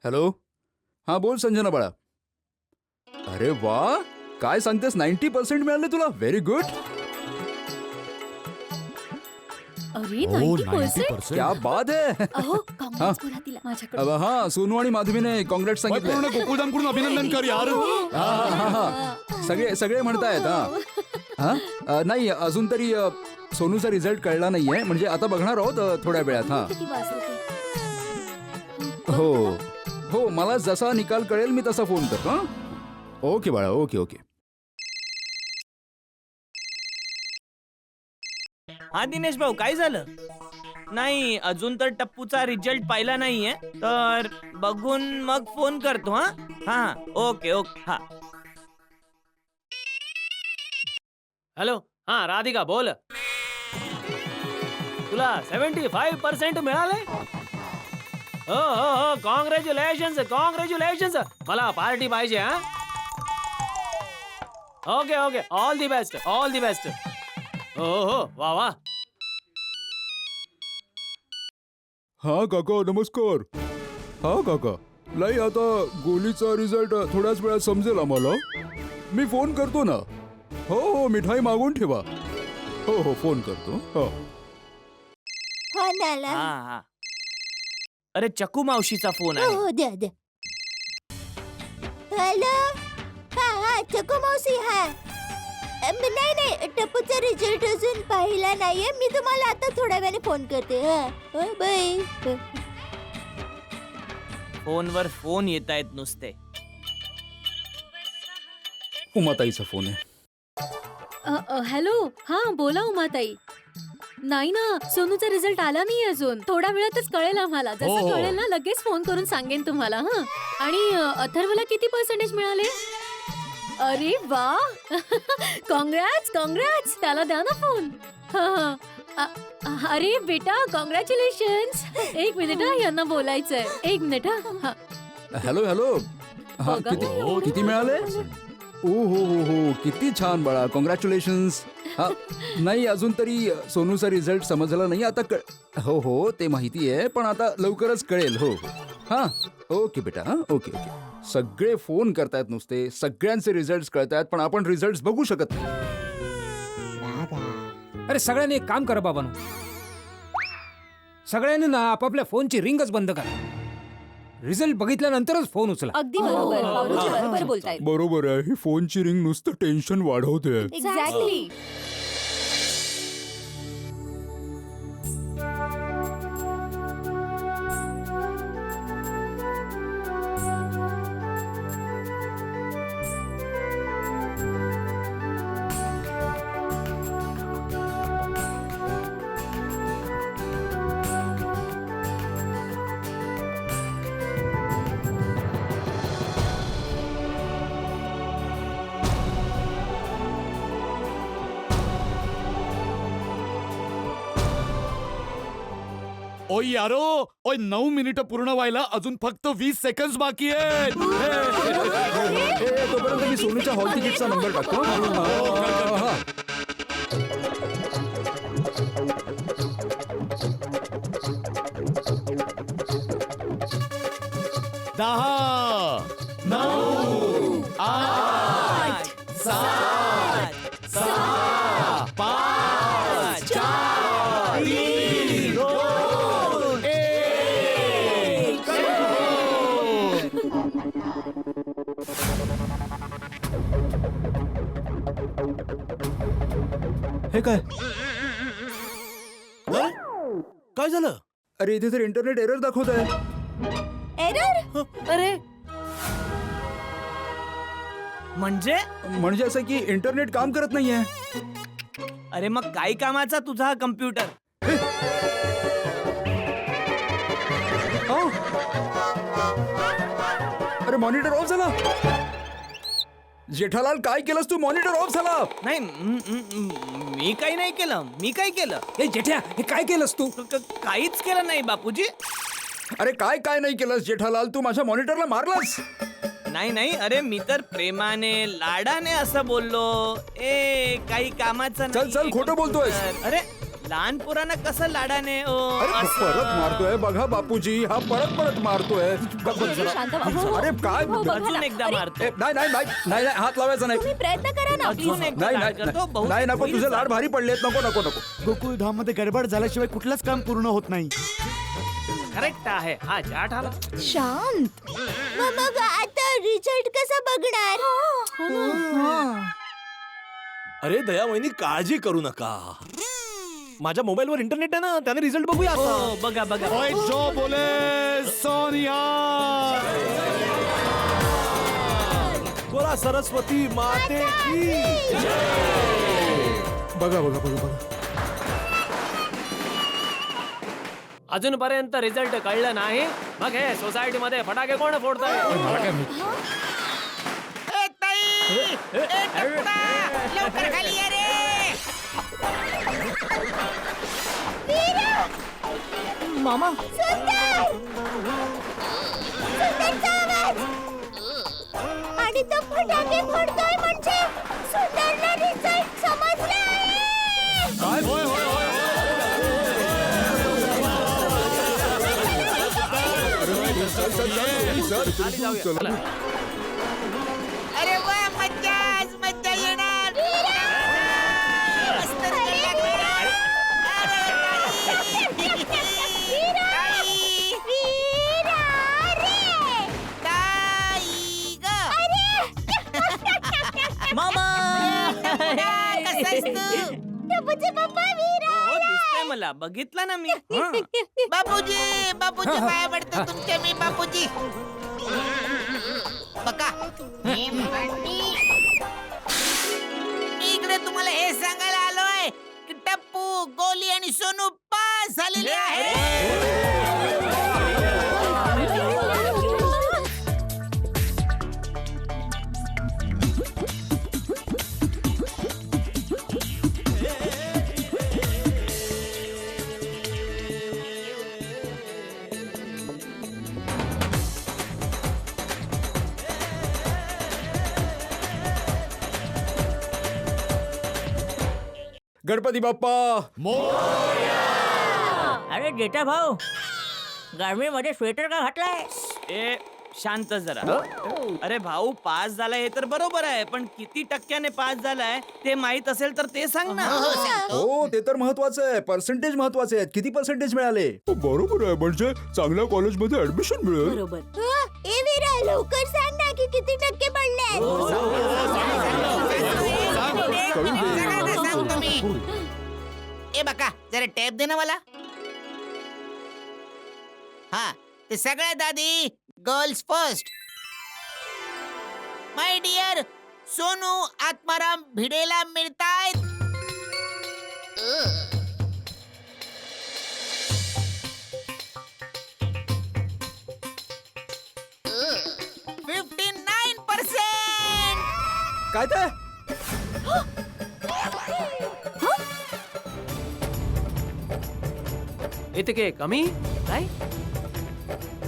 हॅलो, हा बोल संजना बाळा. अरे वा, काय सांगतेस, 90% मिळाले तुला. Very good. अरे 90%? क्या बात आहे. अहो काँग्रेस बोला तिला माझ्याकडे. हा, सोनू आणि माधवीने काँग्रेस सांगितलं. गोकुळधामकडून अभिनंदन कर यार. सगळे म्हणतायत. हा नाही, अजून तरी सोनूचा रिझल्ट कळला नाहीये, म्हणजे आता बघणार आहोत थोड्या वेळात. हा किती वाजले? हो, मला जसा निकाल कळेल मी तसा फोन करतो. हा, ओके बाळा, ओके. हा दिनेश भाऊ, काय झालं? नाही, अजून तर टप्पूचा रिझल्ट पाहिला नाहीये, तर बघून मग फोन करतो. हा ओके. हा हॅलो, हा राधिका बोल. तुला 75% मिळाले? हो, कॉंग्रॅच्युलेशन्स. मला पार्टी पाहिजे. हा ओके, ऑल दी बेस्ट. हो, वा. हा काका, नमस्कार. हा काका, नाही आता गोलीचा रिझल्ट थोड्याच वेळात समजेल आम्हाला. मी फोन करतो ना. हो, मिठाई मागून ठेवा. हो, फोन करतो. फोन आला. हा. अरे चकू मावशीचा फोन आहे. हो, द्या. हॅलो, हा चकू मावशी. हा नाही, टप्पूचा रिझल्ट अजून पाहिला नाहीये. मी तुम्हाला आता थोड्या वेळाने फोन करते. हा बाय. फोनवर फोन येत आहेत नुसते. उमाताईचा फोन आहे. हॅलो, हा बोला उमाताई. नाही ना, सोनूचा रिझल्ट आला नाही अजून. थोड्या वेळातच कळेल आम्हाला. जसं कळेल ना लगेच फोन करून सांगेन तुम्हाला. हा, आणि अथर्वला किती पर्सेंटेज मिळाले? अरे वा. कॉंग्रॅट्स. त्याला द्या ना फोन. अरे बेटा कॉंग्रॅच्युलेशन्स. एक मिनिट हा, यांना बोलायचंय. एक मिनिट हा. हॅलो हॅलो हा बघा. किती मिळाले? ओ हो किती छान बाळा, कॉंग्रॅच्युलेशन्स. हा नाही अजून तरी सोनूचा रिझल्ट समजला नाही. आता हो ते माहिती आहे, पण आता लवकरच कळेल. हो हा ओके बेटा. हा ओके. सगळे फोन करतायत नुसते, सगळ्यांचे रिझल्ट कळतायत, पण आपण रिझल्ट बघू शकत नाही. अरे सगळ्यांनी एक काम करा बाबांनो, सगळ्यांनी ना आपापल्या फोनची रिंगच बंद करा. रिझल्ट बघितल्यानंतरच फोन उचला. अगदी बरोबर. बाबूजी बरोबर बोलतायत. बरोबर आहे, ही फोनची रिंग नुसतं टेन्शन वाढवते. एक्झॅक्टली. ओय यारो, ओय 9 मिनिटं पूर्ण व्हायला अजून फक्त 20 सेकंद बाकी आहेत. तोपर्यंत मी सोनूच्या हॉल तिकीटचा नंबर टाकतो. हा. 10, 9, 8, 7, 6, 5, 4, 3, 2, 1. हे काय काय झालं? अरे इथे तर इंटरनेट एरर दाखवत आहे. एरर? अरे म्हणजे असं की इंटरनेट काम करत नाहीये. अरे मग काय कामाचा तुझा हा कम्प्युटर? अरे मॉनिटर ऑफ झाला. जेठालाल काय केलंस तू? मॉनिटर ऑफ झाला. नाही मी काही नाही केलं. मी काय केलं? ए जेठ्या, हे काय केलंस तू? काहीच केलं नाही बापूजी. अरे काय नाही केलंस जेठालाल? तू माझ्या मॉनिटरला मारलास. नाही अरे मी तर प्रेमाने लाडाने असं बोललो. काही कामाचं चल नाही. खोटं बोलतोयस. अरे लहान पोरांना कसं लाडाने अरे परत मारतोय. बघा बापूजी, हा परत मारतोय. शांत व्हा. अरे काय अजून एकदा मारतो. नाही हात लावायचा नाही. तुम्ही प्रयत्न करा ना अजून प्लीज. एकदा लाड करतो. बहुत नाही नको, होईल तुझे लाड चाल. भारी पडलेत. नको गोकुळधाम मध्ये गडबड झाल्याशिवाय कुठलंच काम पूर्ण होत नाही. करेक्ट आहे हा जाट आला. शांत. मग आता रिझल्ट कसा बघणार? अरे दया वहिनी, काळजी करू नका. माझ्या मोबाईलवर इंटरनेट आहे ना, त्याने रिझल्ट बघूया. हो बघा ओय जो बोले सोनिया. बोला सरस्वती माते की. बघा अजूनपर्यंत रिझल्ट कळलं नाही. मग हे सोसायटी मध्ये फटाके कोण फोडतंय? लवकर खाली ये रे. मामा आणि तो फटाके फोडतोय म्हणजे सुंदरला रिझल्ट समजला आहे. अरे वा मज्जा येणार. मस्त मामा दिसतंय मला. बघितलं ना मी. बापूजी पाया पडतो तुमच्या मी. बापूजी बघा मी इकडे तुम्हाला हे सांगायला आलोय की टप्पू, गोली आणि सोनू पास झालेले आहे. गणपती बाप्पा अरे जेठा भाऊ गरमीमध्ये स्वेटर का घातलाय? ए शांत जरा. अरे भाऊ पास झालाय हे तर बरोबर आहे, पण किती टक्क्याने पास झालाय ते माहित असेल तर ते सांग ना. हो ते तर महत्वाचं आहे. पर्सेंटेज महत्वाचे आहेत. किती पर्सेंटेज मिळाले? बरोबर आहे, म्हणजे चांगल्या कॉलेजमध्ये ऍडमिशन मिळेल. बरोबर. ए वीरा लवकर सांग ना की किती टक्के पडले. सांगतो मी. ए बका जरा टॅप दे ना मला. हा ते सगळ्यात आधी girls first. My dear Sonu Atmaram भिडेला मिळतायत 59%. काय ते? इतके कमी काय?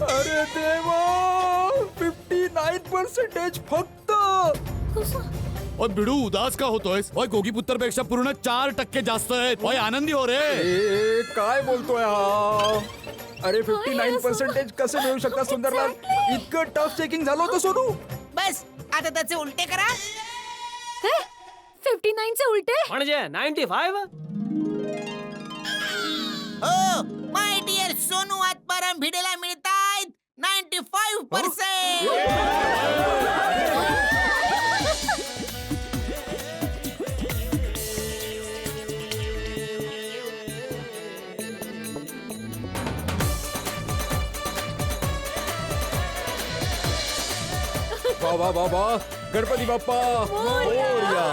अरे देवा 59% फक्त. और भिडू उदास का होतोय? ओय गोगीपुत्र पेक्षा पूर्ण 4% जास्त आहेत. ओय आनंदी हो रे. ए काय बोलतोय हा? अरे 59% कसे मिळू शकतात सुंदरलाल? इतकं टफ चेकिंग झालं होतं सोनू. बस आता त्याचे उलटे करा. 59 चे उलटे म्हणजे 95. हो माय डिअर सोनू आत्माराम भिडेला मिळतायत 95%. वा वा वा वा गणपती बाप्पा मोरया.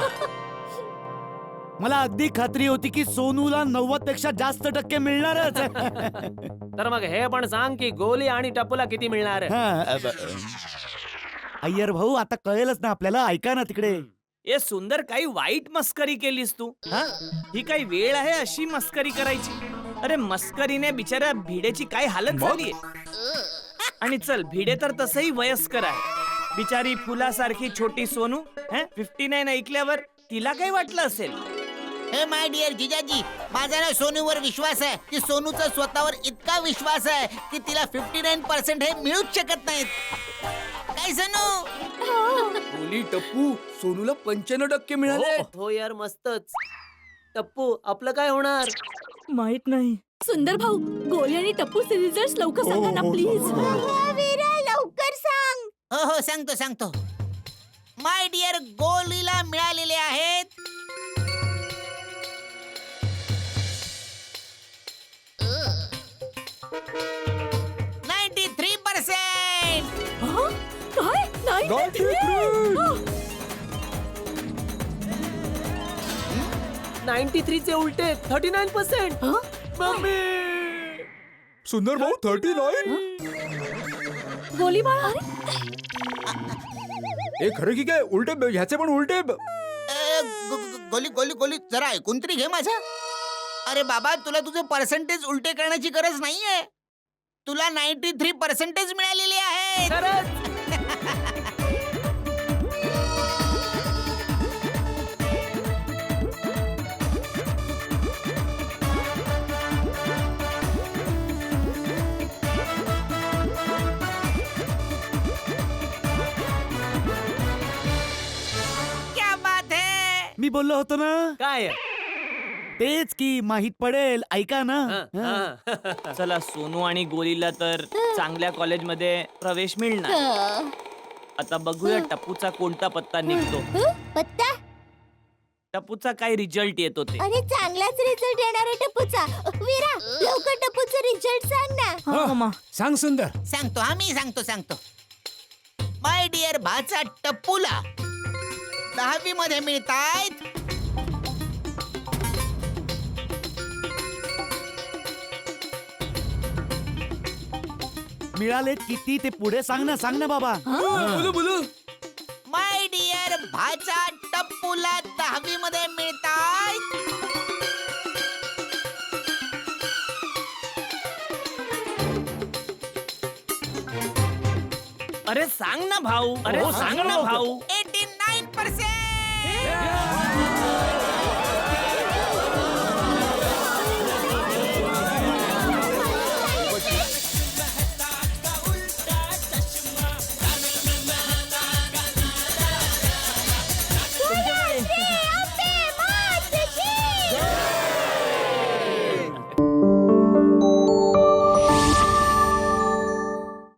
मला अगदी खात्री होती की सोनूला 90 पेक्षा जास्त टक्के मिळणारच. तर मग हे पण सांग की गोली आणि टप्पूला किती मिळणार? अय्यर भाऊ आता कळेलच ना आपल्याला. ऐका ना तिकडे. ए सुंदर काही वाईट मस्करी केलीस तू. हा ही काही वेळ आहे अशी मस्करी करायची? अरे मस्करीने बिचाऱ्या भिडेची काय हालत झालीये. आणि चल भिडे तर तसही वयस्कर आहे. बिचारी फुलासारखी छोटी सोनू 59 ऐकल्यावर तिला काय वाटलं असेल? हे माय डिअर जिजाजी माझा ना सोनूवर विश्वास आहे की सोनूचा स्वतःवर इतका विश्वास आहे की तिला 59% हे मिळूच शकत नाहीत. काय सोनू? गोली टप्पू सोनूला 95% मिळाले. हो यार मस्तच. टप्पू आपलं काय होणार? माहित नाही. सुंदर भाऊ गोली आणि टप्पूचे रिझल्ट लवकर सांगा ना प्लीज. वीरा लवकर सांग. हो हो सांगतो. माय डिअर गोलीला मिळालेले आहेत 93%. काय? नाही 93 चे उलटे 39%. मम्मी सुंदर भाऊ 39. गोली बाळा. ए खरं की काय? उलटे ह्याचे पण उलटे. गोली गोली गोली जरा ऐकून तरी घे माझा. अरे बाबा तुला तुझे पर्सेंटेज उलटे करण्याची गरज नाहीये. तुला 93% मिळालेले आहेत. क्या बात है. मी बोललो होतो ना काय तेच की माहित पडेल. ऐका ना. चला सोनू आणि गोलीला तर चांगल्या कॉलेजमध्ये प्रवेश मिळणार. आता बघूया टप्पूचा कोणता पत्ता निघतो. पत्ता? टप्पूचा काय रिझल्ट येतो ते. अरे चांगलाच रिझल्ट येणार आहे टप्पूचा. वीरा लवकर टप्पूचा रिझल्ट सांग ना. हा मामा. सांग सुंदर. सांगतो आम्ही सांगतो. माय डिअर भाचा टप्पूला 10वी मध्ये मिळतायत मिळाले किती ते पुढे सांग ना बाबा. बोलो माय डिअर भाचा टप्पूला 10वी मध्ये मिळतायत अरे सांग ना भाऊ. अरे सांग ना भाऊ.